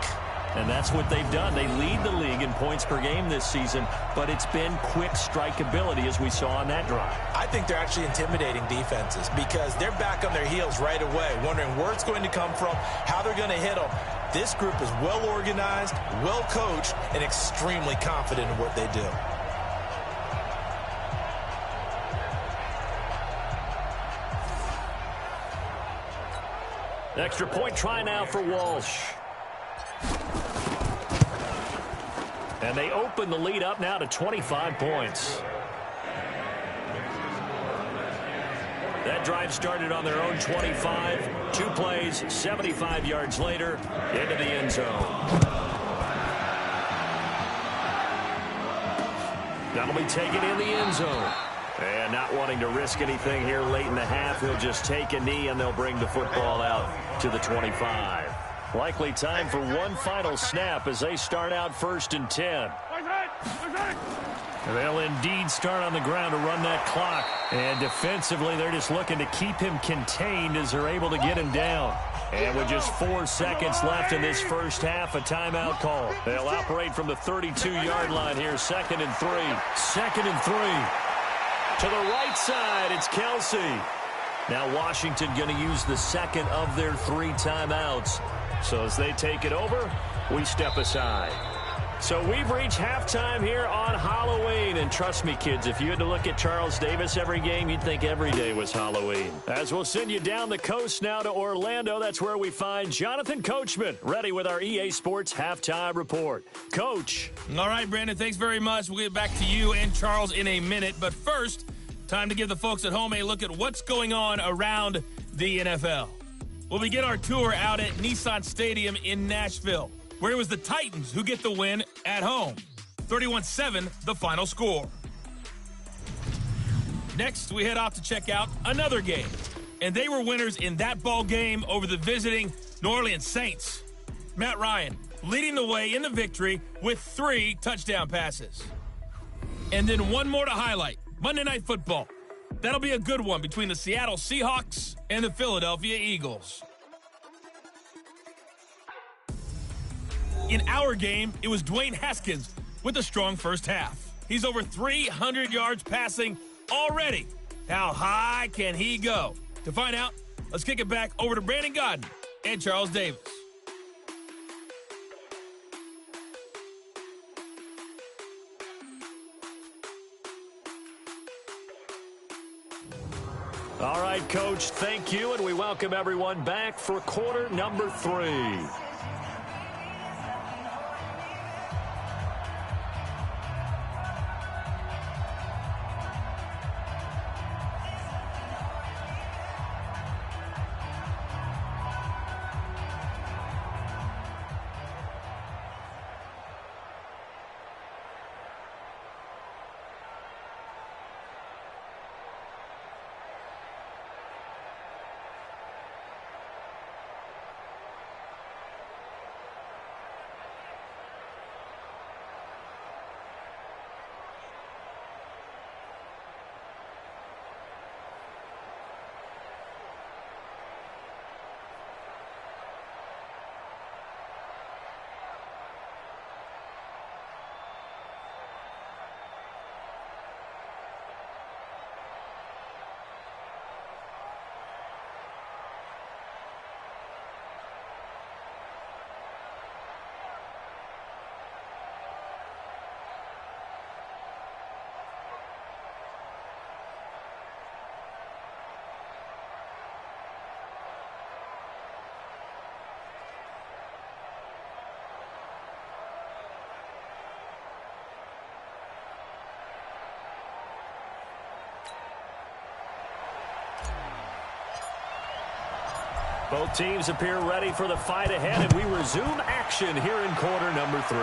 And that's what they've done. They lead the league in points per game this season, but it's been quick strikeability as we saw on that drive. I think they're actually intimidating defenses because they're back on their heels right away, wondering where it's going to come from, how they're going to hit them. This group is well organized, well coached, and extremely confident in what they do. Extra point try now for Walsh. And they open the lead up now to 25 points. That drive started on their own 25. 2 plays, 75 yards later, into the end zone. That'll be taken in the end zone. And not wanting to risk anything here late in the half, he'll just take a knee and they'll bring the football out to the 25. Likely time for one final snap as they start out 1st and 10. They'll indeed start on the ground to run that clock. And defensively, they're just looking to keep him contained as they're able to get him down. And with just 4 seconds left in this first half, a timeout call. They'll operate from the 32-yard line here, 2nd and 3. 2nd and 3. To the right side, it's Kelsey. Now Washington going to use the second of their 3 timeouts. So as they take it over, we step aside. So we've reached halftime here on Halloween. And trust me, kids, if you had to look at Charles Davis every game, you'd think every day was Halloween. As we'll send you down the coast now to Orlando, that's where we find Jonathan Coachman, ready with our EA Sports Halftime Report. Coach. All right, Brandon, thanks very much. We'll get back to you and Charles in a minute. But first, time to give the folks at home a look at what's going on around the NFL. We'll begin our tour out at Nissan Stadium in Nashville, where it was the Titans who get the win at home. 31-7, the final score. Next, we head off to check out another game. And they were winners in that ball game over the visiting New Orleans Saints. Matt Ryan leading the way in the victory with 3 touchdown passes. And then one more to highlight, Monday Night Football. That'll be a good one between the Seattle Seahawks and the Philadelphia Eagles. In our game, it was Dwayne Haskins with a strong first half. He's over 300 yards passing already. How high can he go? To find out, let's kick it back over to Brandon Godden and Charles Davis. All right, Coach, thank you, and we welcome everyone back for quarter number 3. Both teams appear ready for the fight ahead, and we resume action here in quarter number 3.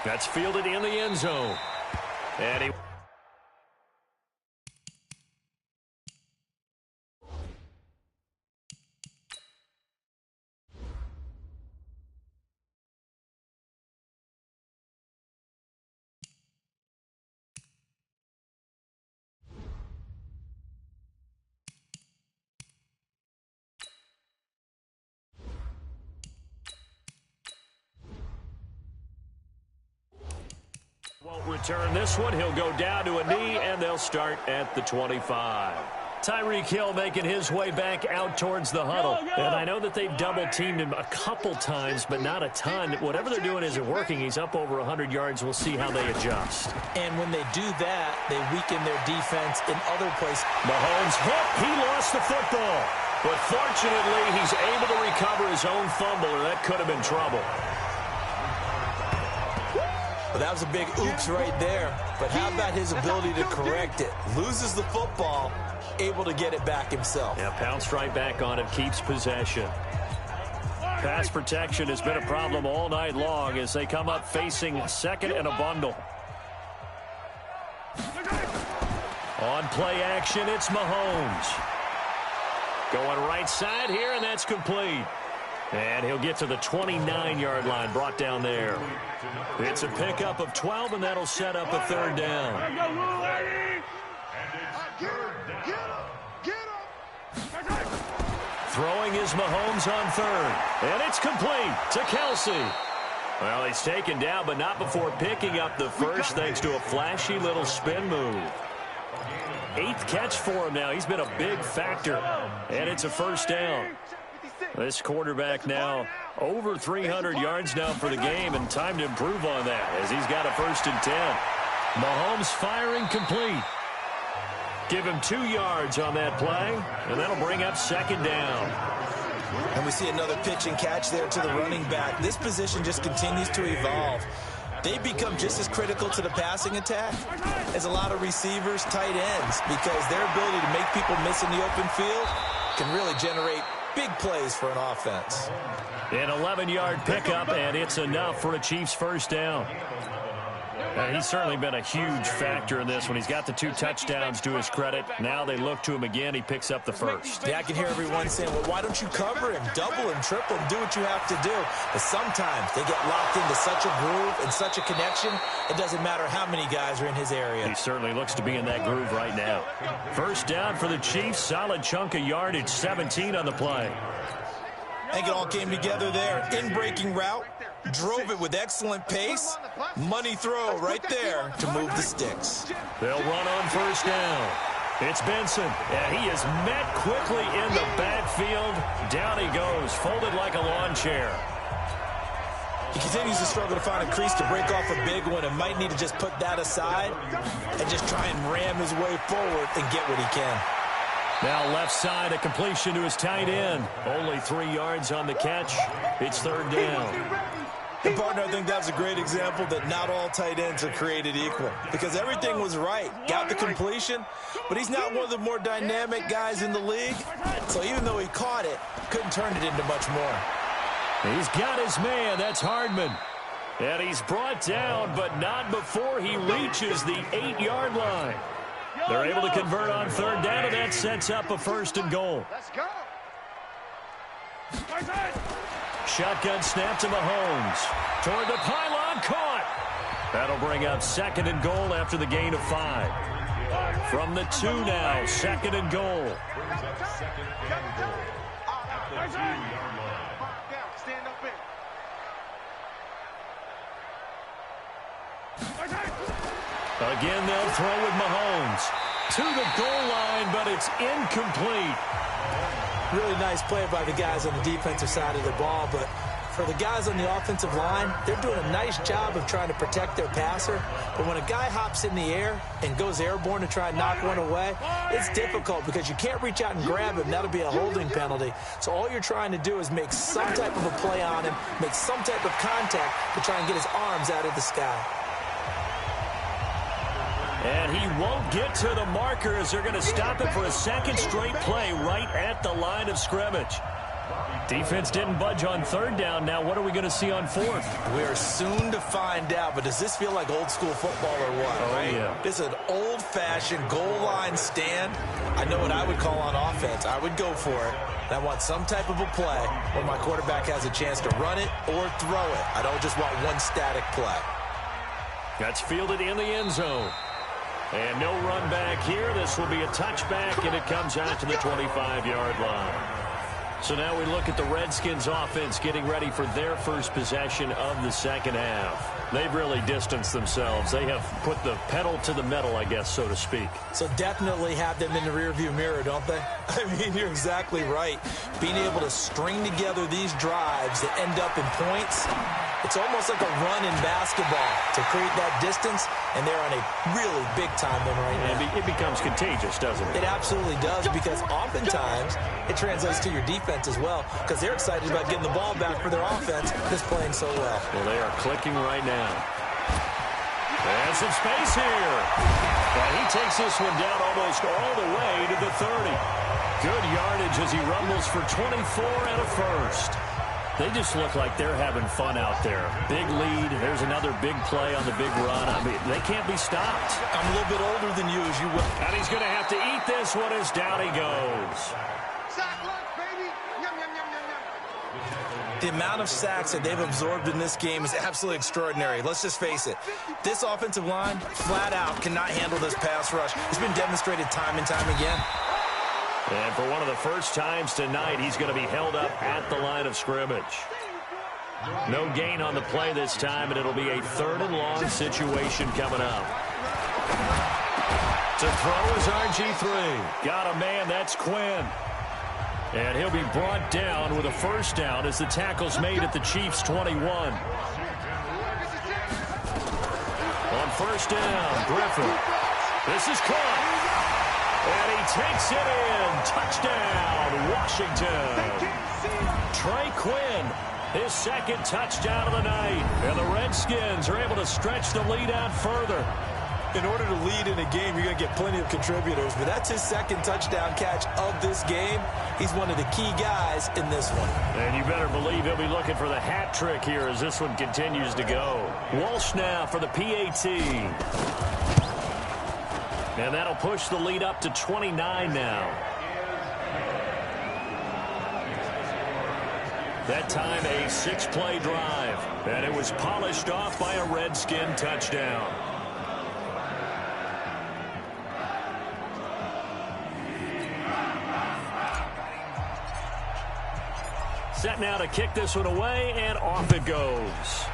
That's fielded in the end zone. And he... won't return this one. He'll go down to a knee, and they'll start at the 25. Tyreek Hill making his way back out towards the huddle. And I know that they've double-teamed him a couple times, but not a ton. Whatever they're doing isn't working. He's up over 100 yards. We'll see how they adjust. And when they do that, they weaken their defense in other places. Mahomes hit. He lost the football. But fortunately, he's able to recover his own fumble, or that could have been trouble. Well, that was a big oops right there. But how about his ability to correct it? Loses the football, able to get it back himself. Yeah, pounced right back on it, keeps possession. Pass protection has been a problem all night long as they come up facing second and a bundle. On play action, it's Mahomes. Going right side here, and that's complete. And he'll get to the 29-yard line, brought down there. It's a pickup of 12, and that'll set up a third down. Throwing is Mahomes on third. And it's complete to Kelsey. Well, he's taken down, but not before picking up the first thanks to a flashy little spin move. 8th catch for him now. He's been a big factor. And it's a first down. This quarterback now over 300 yards now for the game, and time to improve on that as he's got a 1st and 10. Mahomes firing complete. Give him 2 yards on that play, and that'll bring up second down. And we see another pitch and catch there to the running back. This position just continues to evolve. They become just as critical to the passing attack as a lot of receivers, tight ends, because their ability to make people miss in the open field can really generate big plays for an offense. An 11-yard pickup, and it's enough for a Chiefs first down. He's certainly been a huge factor in this one. He's got the 2 touchdowns to his credit. Now they look to him again. He picks up the first. Yeah, I can hear everyone saying, well, why don't you cover him, double him, triple him, do what you have to do. But sometimes they get locked into such a groove and such a connection, it doesn't matter how many guys are in his area. He certainly looks to be in that groove right now. First down for the Chiefs. Solid chunk of yardage, 17 on the play. I think it all came together there. In-breaking route. Drove it with excellent pace. Money throw right there to move the sticks. They'll run on first down. It's Benson, and he is met quickly in the backfield. Down he goes, folded like a lawn chair. He continues to struggle to find a crease to break off a big one and might need to just put that aside and just try and ram his way forward and get what he can. Now left side, a completion to his tight end. Only 3 yards on the catch. It's third down. And, partner, I think that's a great example that not all tight ends are created equal, because everything was right. Got the completion, but he's not one of the more dynamic guys in the league. So even though he caught it, couldn't turn it into much more. He's got his man. That's Hardman. And he's brought down, but not before he reaches the 8-yard line. They're able to convert on third down, and that sets up a 1st and goal. Let's go. Shotgun snap to Mahomes. Toward the pylon, caught. That'll bring up 2nd and goal after the gain of 5. From the 2 now, 2nd and goal. Again, they'll throw with Mahomes. To the goal line, but it's incomplete. Really nice play by the guys on the defensive side of the ball, but for the guys on the offensive line, they're doing a nice job of trying to protect their passer. But when a guy hops in the air and goes airborne to try and knock one away, it's difficult because you can't reach out and grab him. That'll be a holding penalty. So all you're trying to do is make some type of a play on him, make some type of contact to try and get his arms out of the sky. And he won't get to the marker as they're going to stop it for a 2nd straight play right at the line of scrimmage. Defense didn't budge on 3rd down. Now what are we going to see on 4th? We're soon to find out, but does this feel like old school football or what? Oh, right? Yeah. This is an old-fashioned goal line stand. I know what I would call on offense. I would go for it. And I want some type of a play where my quarterback has a chance to run it or throw it. I don't just want one static play. That's fielded in the end zone. And no run back here. This will be a touchback, and it comes out to the 25-yard line. So now we look at the Redskins offense getting ready for their first possession of the second half. They've really distanced themselves. They have put the pedal to the metal, I guess, so to speak. So definitely have them in the rearview mirror, don't they? I mean, you're exactly right. Being able to string together these drives that end up in points, it's almost like a run in basketball to create that distance, and they're on a really big-time one right now. It becomes contagious, doesn't it? It absolutely does, because oftentimes it translates to your defense as well, because they're excited about getting the ball back for their offense that's playing so well. Well, they are clicking right now. And some space here. And he takes this one down almost all the way to the 30. Good yardage as he rumbles for 24 and a first. They just look like they're having fun out there. Big lead. There's another big play on the big run. I mean, they can't be stopped. I'm a little bit older than you, as you will. And he's going to have to eat this one as down he goes. Sack lunch, baby. Yum, yum, yum, yum, yum. The amount of sacks that they've absorbed in this game is absolutely extraordinary. Let's just face it. This offensive line, flat out, cannot handle this pass rush. It's been demonstrated time and time again. And for one of the first times tonight, he's going to be held up at the line of scrimmage. No gain on the play this time, and it'll be a 3rd and long situation coming up. To throw is RG3. Got a man, that's Quinn. And he'll be brought down with a first down as the tackle's made at the Chiefs' 21. On first down, Griffin. This is caught. And he takes it in. Touchdown, Washington. Trey Quinn, his 2nd touchdown of the night. And the Redskins are able to stretch the lead out further. In order to lead in a game, you're going to get plenty of contributors. But that's his 2nd touchdown catch of this game. He's one of the key guys in this one. And you better believe he'll be looking for the hat trick here as this one continues to go. Walsh now for the PAT. And that'll push the lead up to 29 now. That time a 6-play drive. And it was polished off by a Redskin touchdown. Set now to kick this one away, and off it goes.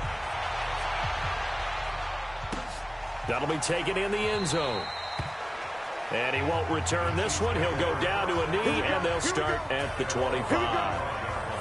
That'll be taken in the end zone. And he won't return this one. He'll go down to a knee, and they'll start at the 25.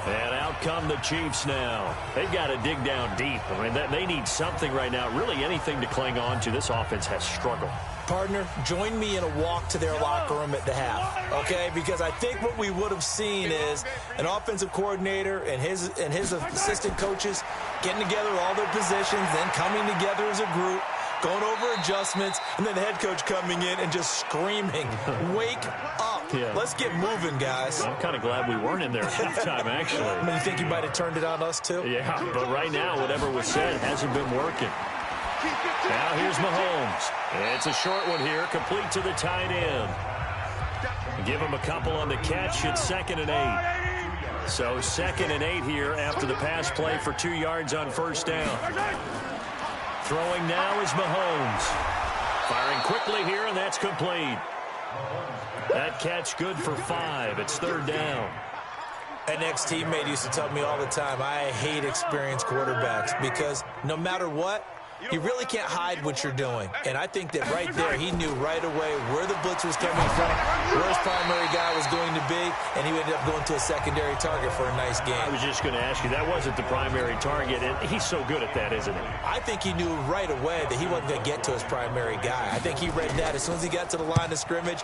And out come the Chiefs now. They've got to dig down deep. I mean, they need something right now, really anything to cling on to. This offense has struggled. Partner, join me in a walk to their locker room at the half, okay? Because I think what we would have seen is an offensive coordinator and his assistant coaches getting together all their positions, then coming together as a group, going over adjustments, and then the head coach coming in and just screaming, wake up. Yeah. Let's get moving, guys. I'm kind of glad we weren't in there at halftime, actually. I mean, you think you might have turned it on us, too? Yeah, but right now, whatever was said hasn't been working. Now here's Mahomes. It's a short one here, complete to the tight end. Give him a couple on the catch. It's 2nd and 8. So 2nd and 8 here after the pass play for 2 yards on first down. Throwing now is Mahomes. Firing quickly here, and that's complete. That catch good for 5. It's 3rd down. An ex-teammate used to tell me all the time, I hate experienced quarterbacks because no matter what, you really can't hide what you're doing. And I think that right there, he knew right away where the blitz was coming from, where his primary guy was going to be, and he ended up going to a secondary target for a nice game. I was just going to ask you, that wasn't the primary target, and he's so good at that, isn't he? I think he knew right away that he wasn't going to get to his primary guy. I think he read that as soon as he got to the line of scrimmage,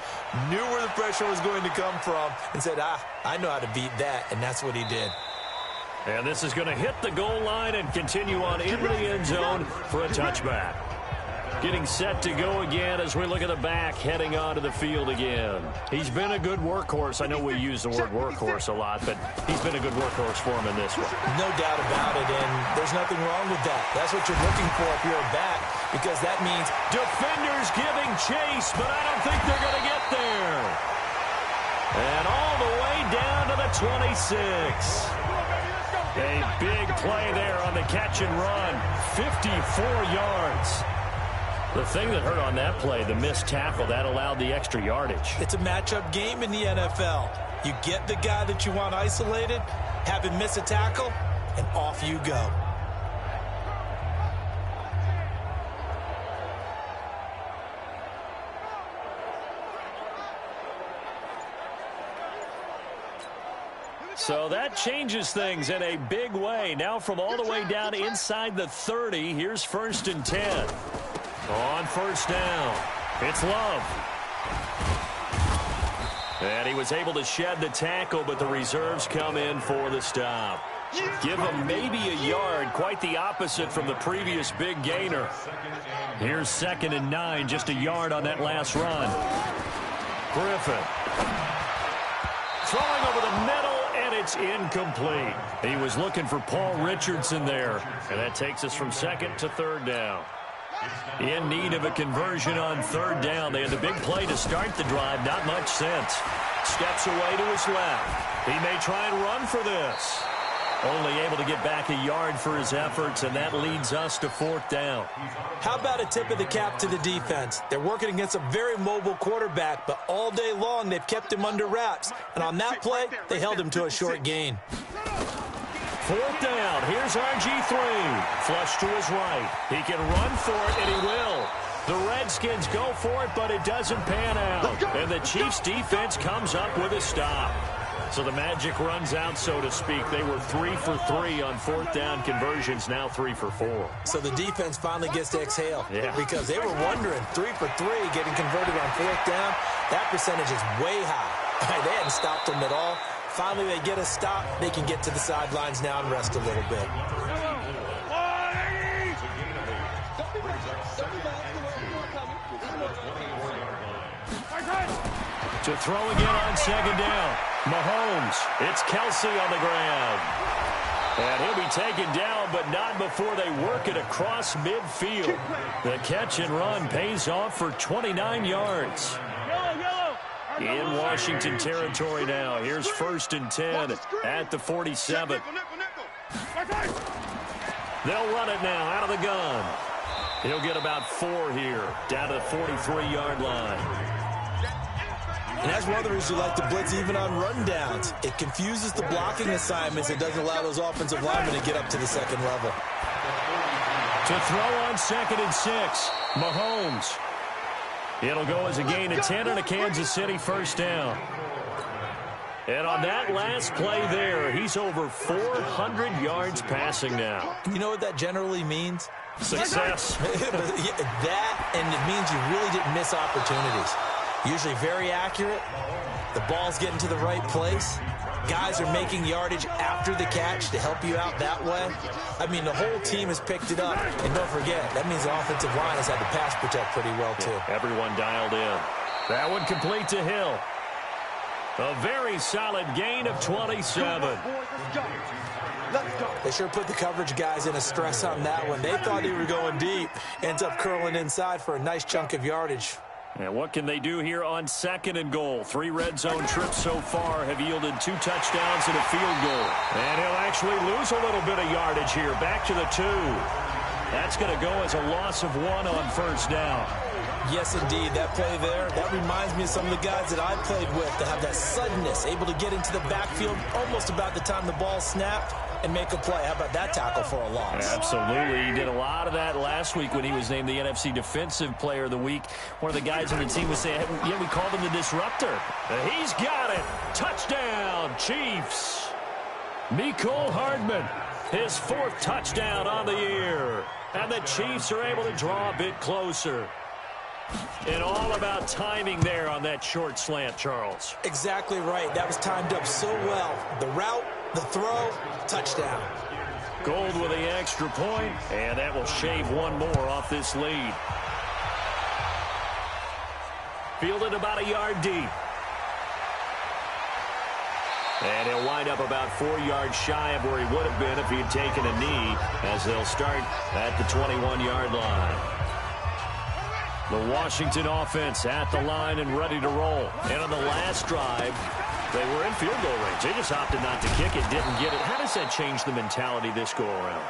knew where the pressure was going to come from, and said, I know how to beat that, and that's what he did. And this is going to hit the goal line and continue on into the end zone for a touchback. Getting set to go again as we look at the back heading onto the field again. He's been a good workhorse. I know we use the word workhorse a lot, but he's been a good workhorse for him in this one. No doubt about it, and there's nothing wrong with that. That's what you're looking for if you're a back, because that means defenders giving chase, but I don't think they're going to get there. And all the way down to the 26. A big play there on the catch and run. 54 yards. The thing that hurt on that play, the missed tackle, that allowed the extra yardage. It's a matchup game in the NFL. You get the guy that you want isolated, have him miss a tackle, and off you go. So that changes things in a big way. Now from all the way down inside the 30, here's 1st and 10. On first down, it's Love. And he was able to shed the tackle, but the reserves come in for the stop. Give him maybe a yard, quite the opposite from the previous big gainer. Here's 2nd and 9, just a yard on that last run. Griffin throwing over the middle, and it's incomplete. He was looking for Paul Richardson there, and that takes us from 2nd to 3rd down. In need of a conversion on 3rd down. They had the big play to start the drive. Not much sense. Steps away to his left. He may try and run for this. Only able to get back a yard for his efforts, and that leads us to 4th down. How about a tip of the cap to the defense? They're working against a very mobile quarterback, but all day long they've kept him under wraps. And on that play, they held him to a short gain. 4th down. Here's RG3. Flush to his right. He can run for it, and he will. The Redskins go for it, but it doesn't pan out. And the Chiefs' defense comes up with a stop. So the magic runs out, so to speak. They were 3 for 3 on 4th down conversions, now 3 for 4. So the defense finally gets to exhale. Yeah. Because they were wondering, 3 for 3 getting converted on 4th down. That percentage is way high. They hadn't stopped them at all. Finally, they get a stop. They can get to the sidelines now and rest a little bit. To throw again on 2nd down. Mahomes. It's Kelsey on the ground. And he'll be taken down, but not before they work it across midfield. The catch and run pays off for 29 yards. In Washington territory now. Here's 1st and 10 at the 47. They'll run it now out of the gun. He'll get about 4 here, down to the 43-yard line. And that's one of the reasons we like to blitz even on rundowns. It confuses the blocking assignments. It doesn't allow those offensive linemen to get up to the 2nd level. To throw on 2nd and 6, Mahomes. It'll go as a gain of 10 and a Kansas City 1st down. And on that last play there, he's over 400 yards passing now. You know what that generally means? Success. That, and it means you really didn't miss opportunities. Usually very accurate. The ball's getting to the right place. Guys are making yardage after the catch to help you out that way. I mean, the whole team has picked it up. And don't forget, that means the offensive line has had to pass protect pretty well, too. Yeah, everyone dialed in. That one complete to Hill. A very solid gain of 27. They sure put the coverage guys in a stress on that one. They thought they were going deep. Ends up curling inside for a nice chunk of yardage. And what can they do here on 2nd and goal? 3 red zone trips so far have yielded 2 touchdowns and a field goal. And he'll actually lose a little bit of yardage here. Back to the 2. That's going to go as a loss of 1 on 1st down. Yes, indeed. That play there, that reminds me of some of the guys that I played with to have that suddenness, able to get into the backfield almost about the time the ball snapped and make a play. How about that tackle for a loss? Absolutely. He did a lot of that last week when he was named the NFC Defensive Player of the Week. One of the guys on the team was saying, yeah, we called him the disruptor. He's got it. Touchdown, Chiefs. Mecole Hardman, his 4th touchdown on the year. And the Chiefs are able to draw a bit closer. And all about timing there on that short slant, Charles. Exactly right. That was timed up so well. The route, the throw, touchdown. Gold with the extra point, and that will shave 1 more off this lead. Fielded about a yard deep. And he'll wind up about 4 yards shy of where he would have been if he had taken a knee, as they'll start at the 21-yard line. The Washington offense at the line and ready to roll. And on the last drive, they were in field goal range. They just opted not to kick it, didn't get it. How does that change the mentality this go around?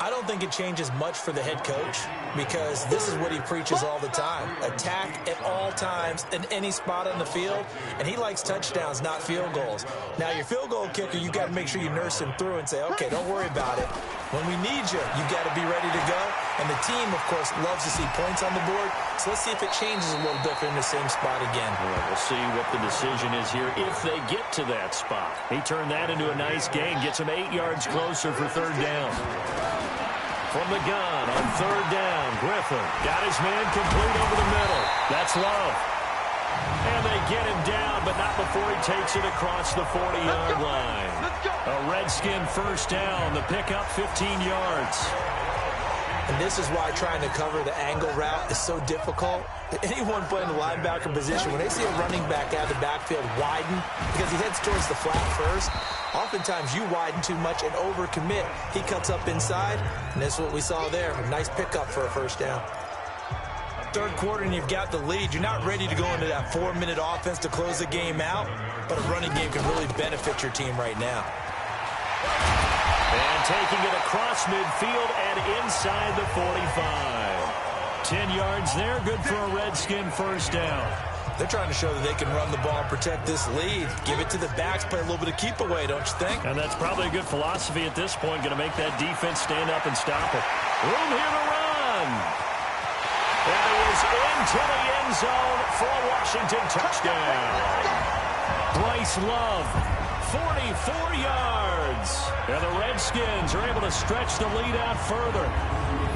I don't think it changes much for the head coach because this is what he preaches all the time. Attack at all times in any spot on the field, and he likes touchdowns, not field goals. Now, your field goal kicker, you got to make sure you nurse him through and say, okay, don't worry about it. When we need you, you got to be ready to go. And the team, of course, loves to see points on the board. So let's see if it changes a little bit in the same spot again. Well, we'll see what the decision is here if they get to that spot. He turned that into a nice gain, gets him 8 yards closer for 3rd down. From the gun on 3rd down, Griffin got his man complete over the middle. That's Love. And they get him down, but not before he takes it across the 40-yard line. A Redskin first down. The pickup, 15 yards. And this is why trying to cover the angle route is so difficult. Anyone playing the linebacker position, when they see a running back out of the backfield widen because he heads towards the flat first, oftentimes you widen too much and overcommit. He cuts up inside, and that's what we saw there. A nice pickup for a first down. Third quarter and you've got the lead. You're not ready to go into that 4-minute offense to close the game out, but a running game can really benefit your team right now. And taking it across midfield and inside the 45. 10 yards there, good for a Redskin first down. They're trying to show that they can run the ball and protect this lead. Give it to the backs, play a little bit of keep away, don't you think? And that's probably a good philosophy at this point, going to make that defense stand up and stop it. Room here to run. And he is into the end zone for a Washington touchdown. Bryce Love, 44 yards. And the Redskins are able to stretch the lead out further.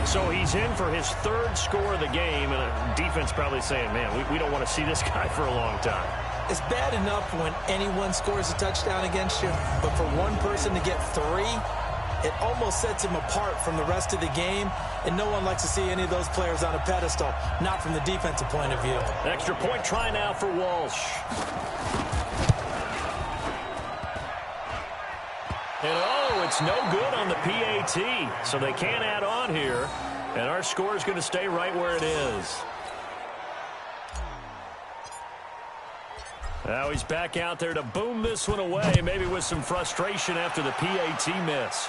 So he's in for his third score of the game, and the defense probably saying, man, we don't want to see this guy for a long time. It's bad enough when anyone scores a touchdown against you, but for one person to get 3, it almost sets him apart from the rest of the game, and no one likes to see any of those players on a pedestal, not from the defensive point of view. Extra point try now for Walsh. And oh, it's no good on the PAT, so they can't add on here, and our score is going to stay right where it is. Now he's back out there to boom this one away, maybe with some frustration after the PAT miss.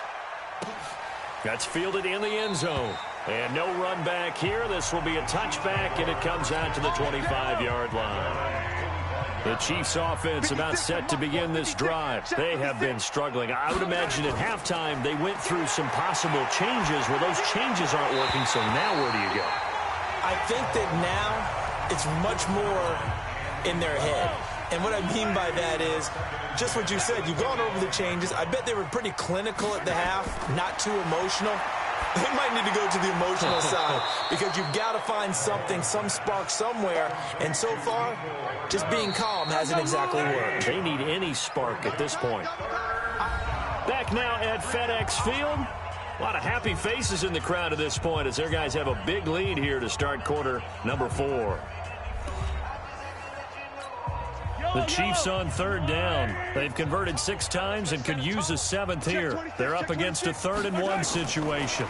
That's fielded in the end zone. And no run back here. This will be a touchback, and it comes out to the 25-yard line. The Chiefs offense about set to begin this drive. They have been struggling. I would imagine at halftime they went through some possible changes. Well, those changes aren't working, so now where do you go? I think that now it's much more in their head. And what I mean by that is just what you said. You've gone over the changes. I bet they were pretty clinical at the half, not too emotional. They might need to go to the emotional side because you've got to find something, some spark somewhere. And so far, just being calm hasn't exactly worked. They need any spark at this point. Back now at FedEx Field. A lot of happy faces in the crowd at this point as their guys have a big lead here to start quarter number 4. The Chiefs on third down. They've converted 6 times and could use a 7th here. They're up against a 3rd and 1 situation.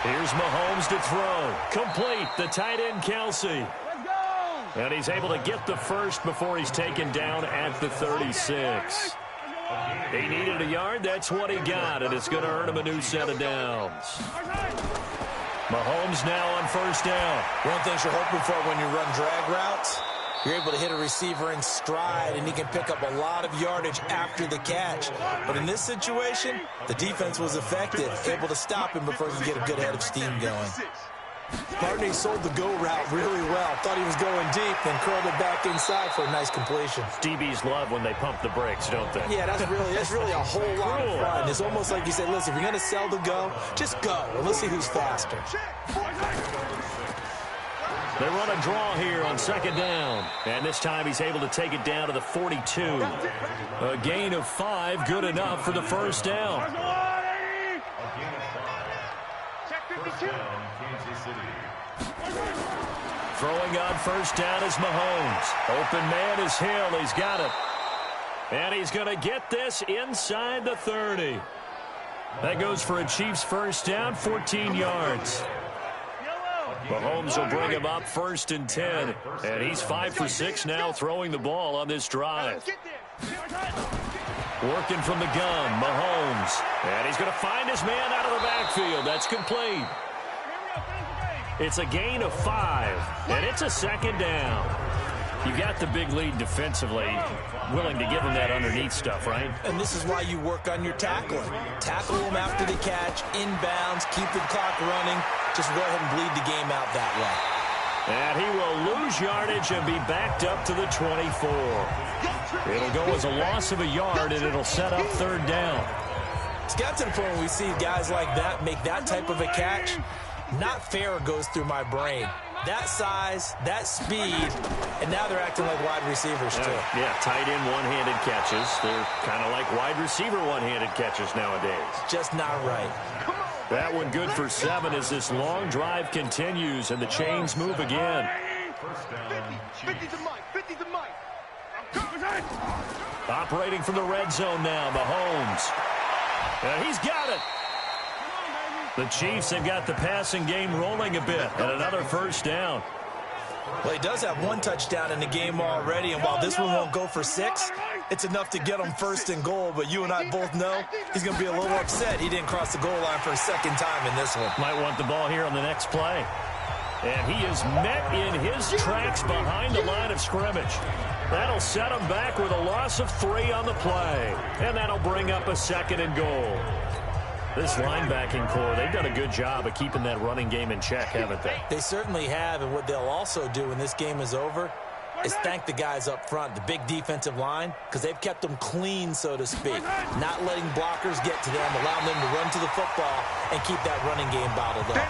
Here's Mahomes to throw. Complete. The tight end, Kelsey. And he's able to get the first before he's taken down at the 36. He needed a yard. That's what he got, and it's going to earn him a new set of downs. Mahomes now on first down. One of the things you're hoping for when you run drag routes, you're able to hit a receiver in stride, and he can pick up a lot of yardage after the catch. But in this situation, the defense was effective, able to stop him before he could get a good head of steam going. Barney sold the go route really well. Thought he was going deep, then curled it back inside for a nice completion. DBs love when they pump the brakes, don't they? Yeah, that's really a whole lot of fun. It's almost like you say, listen, if you're going to sell the go, just go. And let's see who's faster. They run a draw here on second down. And this time he's able to take it down to the 42. A gain of 5, good enough for the first down. Throwing on first down is Mahomes. Open man is Hill. He's got it. And he's going to get this inside the 30. That goes for a Chiefs first down, 14 yards. Mahomes will bring him up 1st and 10. And he's 5 for 6 now throwing the ball on this drive. Working from the gun, Mahomes. And he's going to find his man out of the backfield. That's complete. It's a gain of 5, and it's a second down. You got the big lead defensively, willing to give him that underneath stuff, right? And this is why you work on your tackling. Tackle him after the catch, inbounds, keep the clock running. Just go ahead and bleed the game out that way. And he will lose yardage and be backed up to the 24. It'll go as a loss of a yard, and it'll set up third down. It's got to the point where we see guys like that make that type of a catch. Not fair goes through my brain. that size, that speed, and now they're acting like wide receivers too. Yeah, tight end one-handed catches. They're kind of like wide receiver one-handed catches nowadays. Just not right. That one good for 7 as this long drive continues and the chains move again. 50 to Mike. 50 to Mike. Operating from the red zone now, Mahomes. And he's got it. The Chiefs have got the passing game rolling a bit, and another first down. Well, he does have 1 touchdown in the game already, and while this one won't go for 6, it's enough to get him first and goal. But you and I both know he's going to be a little upset he didn't cross the goal line for a second time in this one. Might want the ball here on the next play. And he is met in his tracks behind the line of scrimmage. That'll set him back with a loss of 3 on the play. And that'll bring up a second and goal. This linebacking core, they've done a good job of keeping that running game in check, haven't they? They certainly have, and what they'll also do when this game is over is thank the guys up front, the big defensive line, because they've kept them clean, so to speak, not letting blockers get to them, allowing them to run to the football and keep that running game bottled up.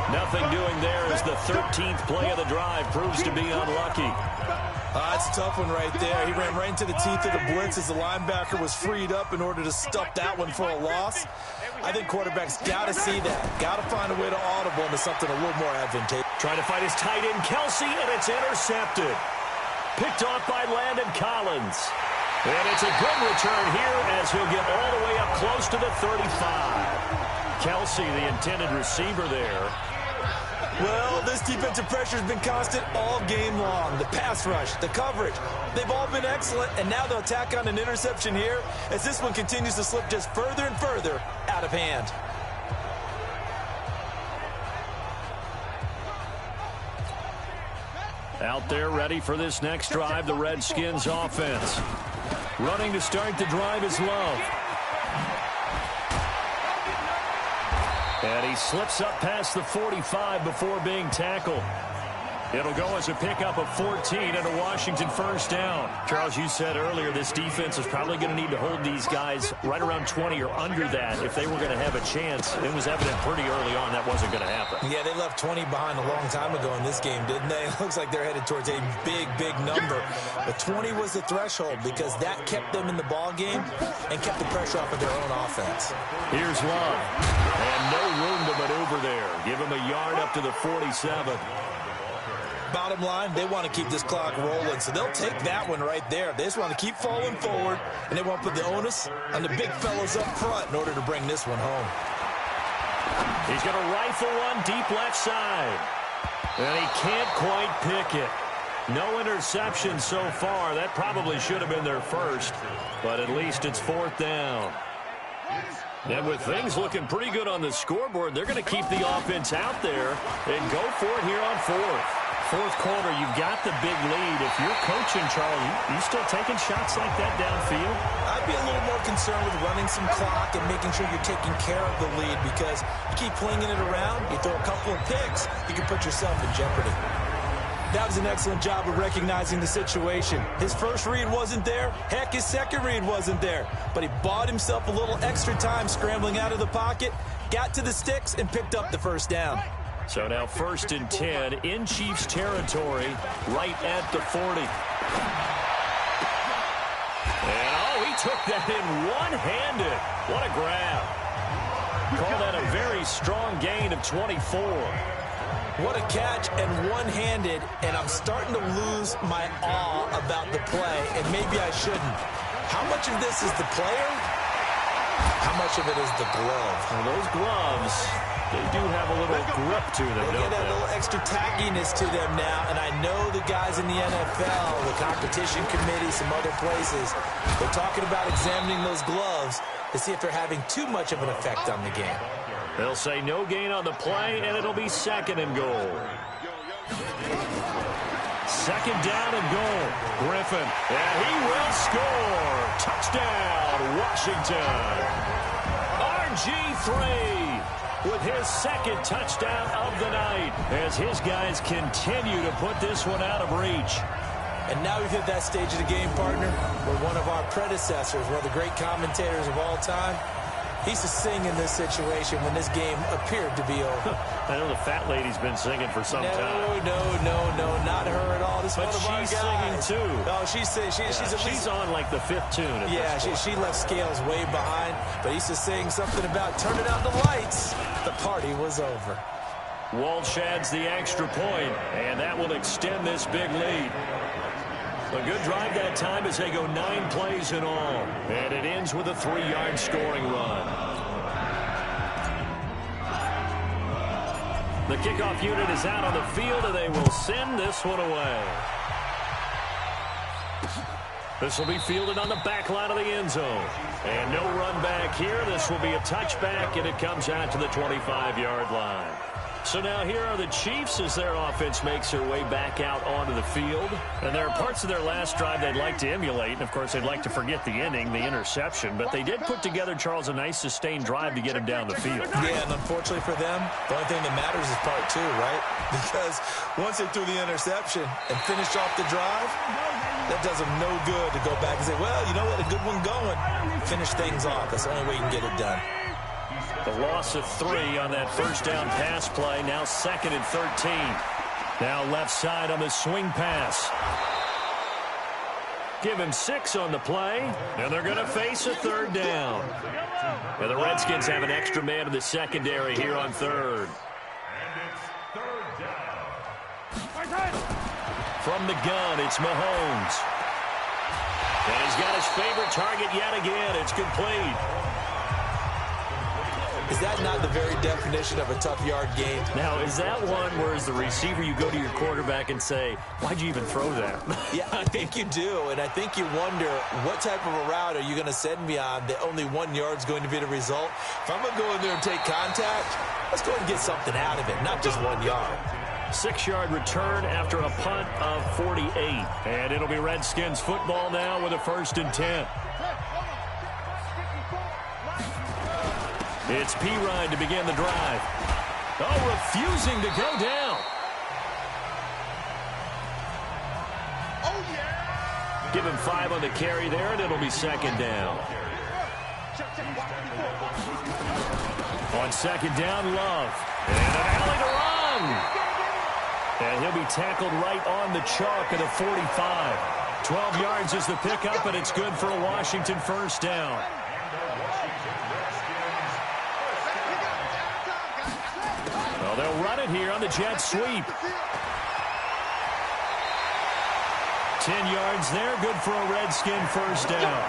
Nothing doing there as the 13th play of the drive proves to be unlucky. That's a tough one right there. He ran right into the teeth of the blitz as the linebacker was freed up in order to stop that one for a loss. I think quarterbacks got to see that. Got to find a way to audible into something a little more advantageous. Trying to find his tight end, Kelsey, and it's intercepted. Picked off by Landon Collins. And it's a good return here as he'll get all the way up close to the 35. Kelsey, the intended receiver there. Well, this defensive pressure has been constant all game long. The pass rush, the coverage, they've all been excellent, and now they'll tack on an interception here as this one continues to slip just further and further out of hand. Out there ready for this next drive, the Redskins offense. Running to start the drive is Love. And he slips up past the 45 before being tackled. It'll go as a pickup of 14 and a Washington first down. Charles, you said earlier this defense is probably going to need to hold these guys right around 20 or under that if they were going to have a chance. It was evident pretty early on that wasn't going to happen. Yeah, they left 20 behind a long time ago in this game, didn't they? It looks like they're headed towards a big, big number. But 20 was the threshold because that kept them in the ball game and kept the pressure off of their own offense. Here's Love. And no room to maneuver there. Give him a yard up to the 47. Bottom line, they want to keep this clock rolling, so they'll take that one right there. They just want to keep falling forward, and they want to put the onus on the big fellas up front in order to bring this one home. He's going to rifle one deep left side, and he can't quite pick it. No interception so far. That probably should have been their first, but at least it's 4th down. And with things looking pretty good on the scoreboard, they're going to keep the offense out there and go for it here on 4th. 4th quarter, you've got the big lead. If you're coaching, Charlie, you still taking shots like that downfield? I'd be a little more concerned with running some clock and making sure you're taking care of the lead because you keep flinging it around, you throw a couple of picks, you can put yourself in jeopardy. That was an excellent job of recognizing the situation. His first read wasn't there. Heck, his second read wasn't there. But he bought himself a little extra time scrambling out of the pocket, got to the sticks, and picked up the first down. So now 1st and 10 in Chiefs territory right at the 40. And he took that in one-handed. What a grab. Call that a very strong gain of 24. What a catch and one-handed, and I'm starting to lose my awe about the play, and maybe I shouldn't. How much of this is the player? How much of it is the glove? Well, those gloves, they do have a little grip to them, they don't get a they? little extra tackiness to them now, and I know the guys in the NFL, the competition committee, some other places, they're talking about examining those gloves to see if they're having too much of an effect on the game. They'll say no gain on the play, and it'll be 2nd and goal. 2nd down and goal. Griffin, and he will score. Touchdown, Washington. RG3 with his 2nd touchdown of the night as his guys continue to put this one out of reach. And now we've hit that stage of the game, partner, where one of our predecessors, one of the great commentators of all time, He used to sing in this situation when this game appeared to be over. I know the fat lady's been singing for some time. No, not her at all. This but one of our she's guys. singing too. Oh, she's on like the 5th tune. Yeah, she left Scales way behind, but he used to sing something about turning out the lights. The party was over. Walsh adds the extra point, and that will extend this big lead. A good drive that time as they go 9 plays in all. And it ends with a 3-yard scoring run. The kickoff unit is out on the field, and they will send this one away. This will be fielded on the back line of the end zone. And no run back here. This will be a touchback, and it comes out to the 25-yard line. So now here are the Chiefs as their offense makes their way back out onto the field. And there are parts of their last drive they'd like to emulate. And, of course, they'd like to forget the inning, the interception. But they did put together, Charles, a nice sustained drive to get him down the field. Yeah, and unfortunately for them, the only thing that matters is part 2, right? Because once they threw the interception and finished off the drive, that does them no good to go back and say, well, you know what, a good one going. Finish things off. That's the only way you can get it done. The loss of 3 on that first down pass play. Now 2nd and 13. Now left side on the swing pass. Give him 6 on the play. And they're going to face a 3rd down. And the Redskins have an extra man in the secondary here on 3rd. From the gun, it's Mahomes. And he's got his favorite target yet again. It's complete. Is that not the very definition of a tough yard gain? Now, is that one where as the receiver you go to your quarterback and say, why'd you even throw that? Yeah, I think you do. And I think you wonder, what type of a route are you going to send me on that only 1 yard's going to be the result? If I'm going to go in there and take contact, let's go and get something out of it, not just 1 yard. 6-yard return after a punt of 48. And it'll be Redskins football now with a 1st and 10. It's P-Ryan to begin the drive. Oh, refusing to go down. Oh, yeah! Give him 5 on the carry there, and it'll be 2nd down. On 2nd down, Love. And an alley to run. And he'll be tackled right on the chalk at the 45. 12 yards is the pickup, and it's good for a Washington 1st down. Well, they'll run it here on the jet sweep. 10 yards there, good for a Redskin 1st down.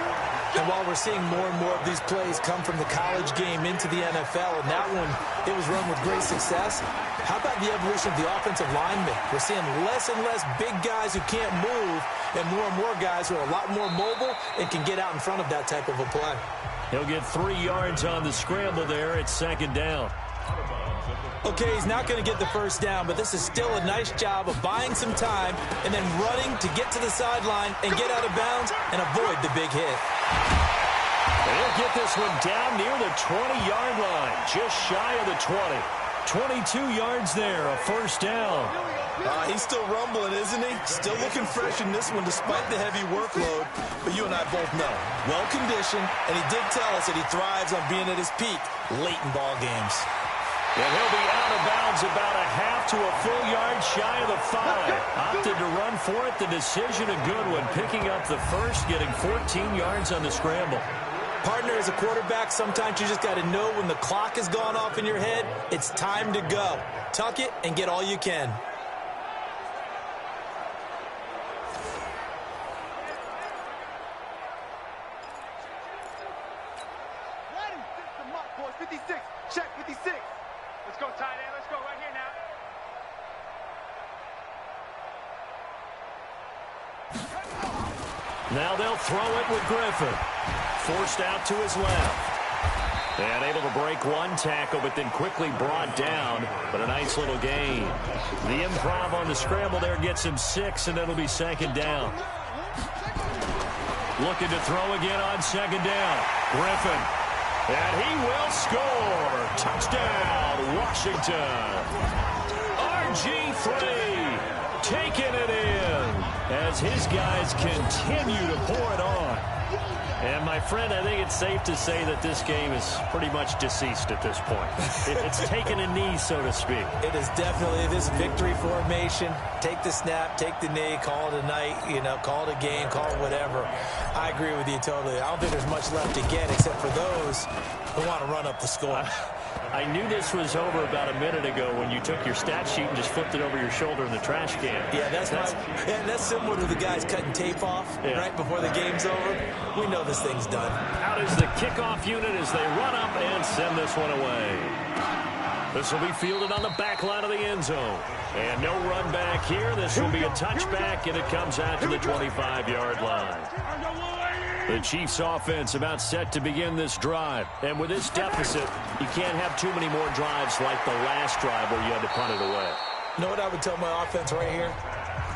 And while we're seeing more and more of these plays come from the college game into the NFL, and that one, it was run with great success, how about the evolution of the offensive linemen? We're seeing less and less big guys who can't move and more guys who are a lot more mobile and can get out in front of that type of a play. He'll get 3 yards on the scramble there at 2nd down. Okay, he's not going to get the 1st down, but this is still a nice job of buying some time and then running to get to the sideline and get out of bounds and avoid the big hit. They'll get this one down near the 20-yard line, just shy of the 20. 22 yards there, a 1st down. He's still rumbling, isn't he? Still looking fresh in this one despite the heavy workload. But you and I both know, well-conditioned, and he did tell us that he thrives on being at his peak late in ball games. And he'll be out of bounds about a half to a full yard shy of the 5. Opted to run for it. The decision a good one. Picking up the 1st, getting 14 yards on the scramble. Partner, as a quarterback, sometimes you just got to know when the clock has gone off in your head, it's time to go. Tuck it and get all you can. Check 56. Let's go, tight end. Let's go right here now. Now they'll throw it with Griffin. Forced out to his left. And able to break one tackle, but then quickly brought down. But a nice little gain. The improv on the scramble there gets him 6, and it'll be 2nd down. Looking to throw again on 2nd down. Griffin. And he will score. Touchdown, Washington. RG3 taking it in as his guys continue to pour it on. And, my friend, I think it's safe to say that this game is pretty much deceased at this point. It's taken a knee, so to speak. It is definitely this victory formation. Take the snap, take the knee, call it a night, call it a game, call it whatever. I agree with you totally. I don't think there's much left to get except for those who want to run up the score. I knew this was over about a minute ago when you took your stat sheet and just flipped it over your shoulder in the trash can. Yeah, that's similar to the guys cutting tape off right before the game's over. We know this thing's done. Out is the kickoff unit as they run up and send this one away. This will be fielded on the back line of the end zone. And no run back here. This will be a touchback, and it comes out to the 25-yard line. The Chiefs offense about set to begin this drive. And with this deficit, you can't have too many more drives like the last drive where you had to punt it away. You know what I would tell my offense right here?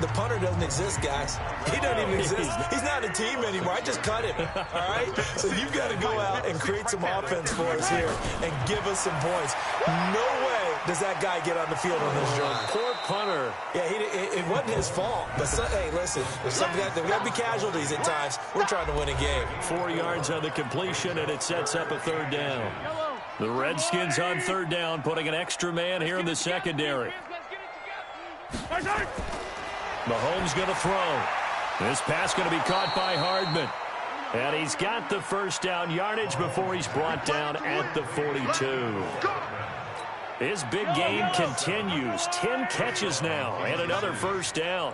The punter doesn't exist, guys. He doesn't even exist. He's not a team anymore. I just cut him, all right? So you've got to go out and create some offense for us here and give us some points. No way does that guy get on the field on this drive. Poor punter. Yeah, it wasn't his fault. But, hey, listen, there's got to be casualties at times. We're trying to win a game. 4 yards on the completion, and it sets up a third down. The Redskins on third down, putting an extra man here in the secondary. Mahomes going to throw. This pass going to be caught by Hardman. And he's got the first down yardage before he's brought down at the 42. His big game continues. 10 catches now and another first down.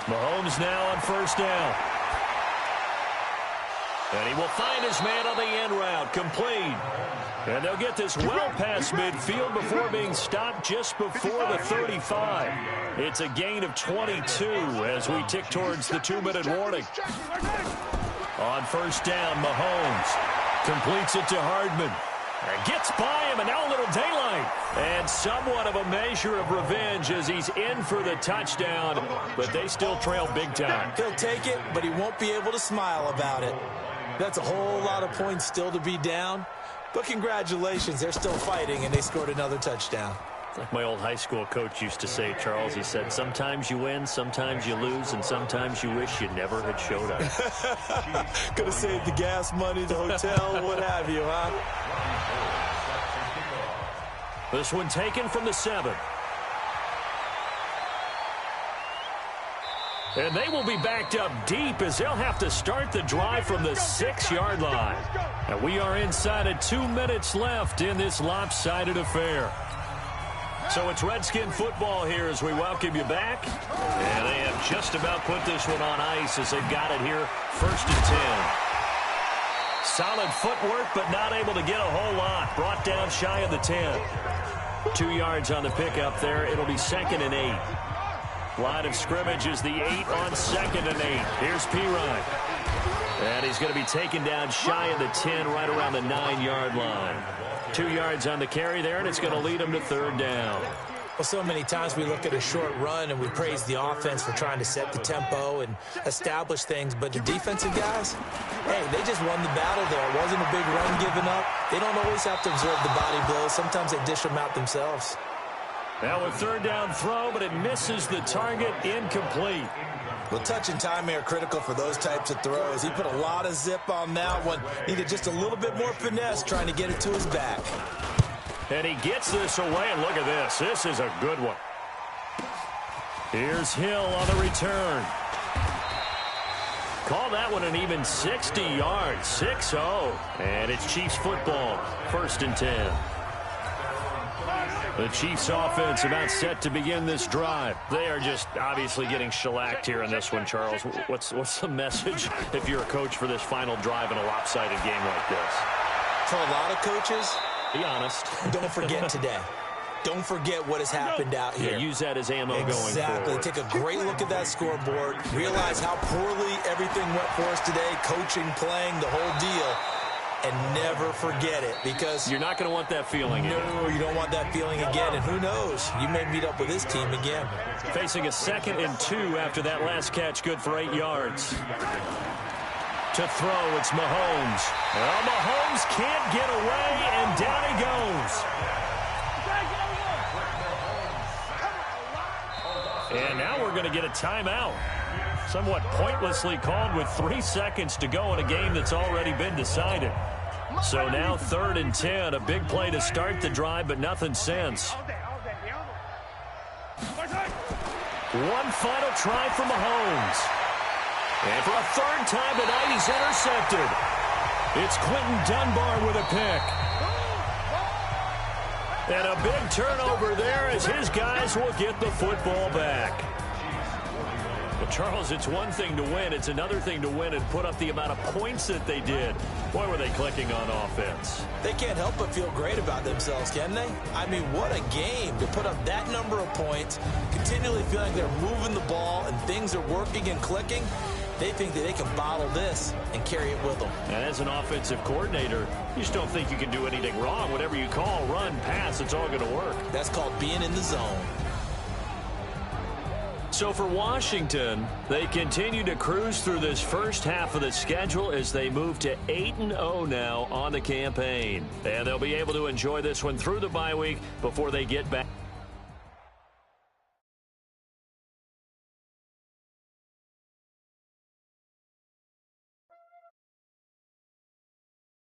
Mahomes now on first down. And he will find his man on the end route, complete. And they'll get this well past midfield before being stopped just before the 35. It's a gain of 22 as we tick towards the 2-minute warning. On first down, Mahomes completes it to Hardman. And gets by him, and now a little daylight. And somewhat of a measure of revenge as he's in for the touchdown, but they still trail big time. He'll take it, but he won't be able to smile about it. That's a whole lot of points still to be down. But congratulations, they're still fighting, and they scored another touchdown. Like my old high school coach used to say, Charles, he said, sometimes you win, sometimes you lose, and sometimes you wish you never had showed up. Could have saved the gas money, the hotel, what have you, huh? This one taken from the 7. And they will be backed up deep as they'll have to start the drive from the 6-yard line. And we are inside of 2 minutes left in this lopsided affair. So it's Redskin football here as we welcome you back. And they have just about put this one on ice as they've got it here, 1st and 10. Solid footwork, but not able to get a whole lot. Brought down shy of the 10. 2 yards on the pickup there. It'll be 2nd and 8. Line of scrimmage is the 8 on 2nd and 8. Here's Pirine. And he's going to be taken down shy of the 10, right around the 9-yard line. 2 yards on the carry there, and it's going to lead him to 3rd down. Well, so many times we look at a short run and we praise the offense for trying to set the tempo and establish things. But the defensive guys, hey, they just won the battle there. It wasn't a big run given up. They don't always have to absorb the body blows. Sometimes they dish them out themselves. Now a 3rd down throw, but it misses the target, incomplete. Well, touch and timing are critical for those types of throws. He put a lot of zip on that one. Needed just a little bit more finesse trying to get it to his back. And he gets this away, and look at this. This is a good one. Here's Hill on the return. Call that one an even 60 yards, 6-0. And it's Chiefs football, 1st and 10. The Chiefs offense about set to begin this drive. They are just obviously getting shellacked here in this one, Charles. What's the message if you're a coach for this final drive in a lopsided game like this? For a lot of coaches, be honest. Don't forget today. Don't forget what has happened out here. Yeah, use that as ammo going forward. Exactly. Take a great look at that scoreboard. Realize how poorly everything went for us today. Coaching, playing, the whole deal. And never forget it, because you're not going to want that feeling again. No, you don't want that feeling again. And who knows? You may meet up with this team again. Facing a 2nd and 2 after that last catch, good for 8 yards. To throw, it's Mahomes. Well, Mahomes can't get away, and down he goes. And now we're going to get a timeout. Somewhat pointlessly called with 3 seconds to go in a game that's already been decided. So now 3rd and 10, a big play to start the drive, but nothing since. One final try for Mahomes. And for a 3rd time tonight, he's intercepted. It's Quentin Dunbar with a pick. And a big turnover there as his guys will get the football back. Well, Charles, it's one thing to win. It's another thing to win and put up the amount of points that they did. Boy, were they clicking on offense. They can't help but feel great about themselves, can they? I mean, what a game to put up that number of points, continually feeling like they're moving the ball and things are working and clicking. They think that they can bottle this and carry it with them. And as an offensive coordinator, you just don't think you can do anything wrong. Whatever you call, run, pass, it's all going to work. That's called being in the zone. So for Washington, they continue to cruise through this first half of the schedule as they move to 8-0 now on the campaign. And they'll be able to enjoy this one through the bye week before they get back.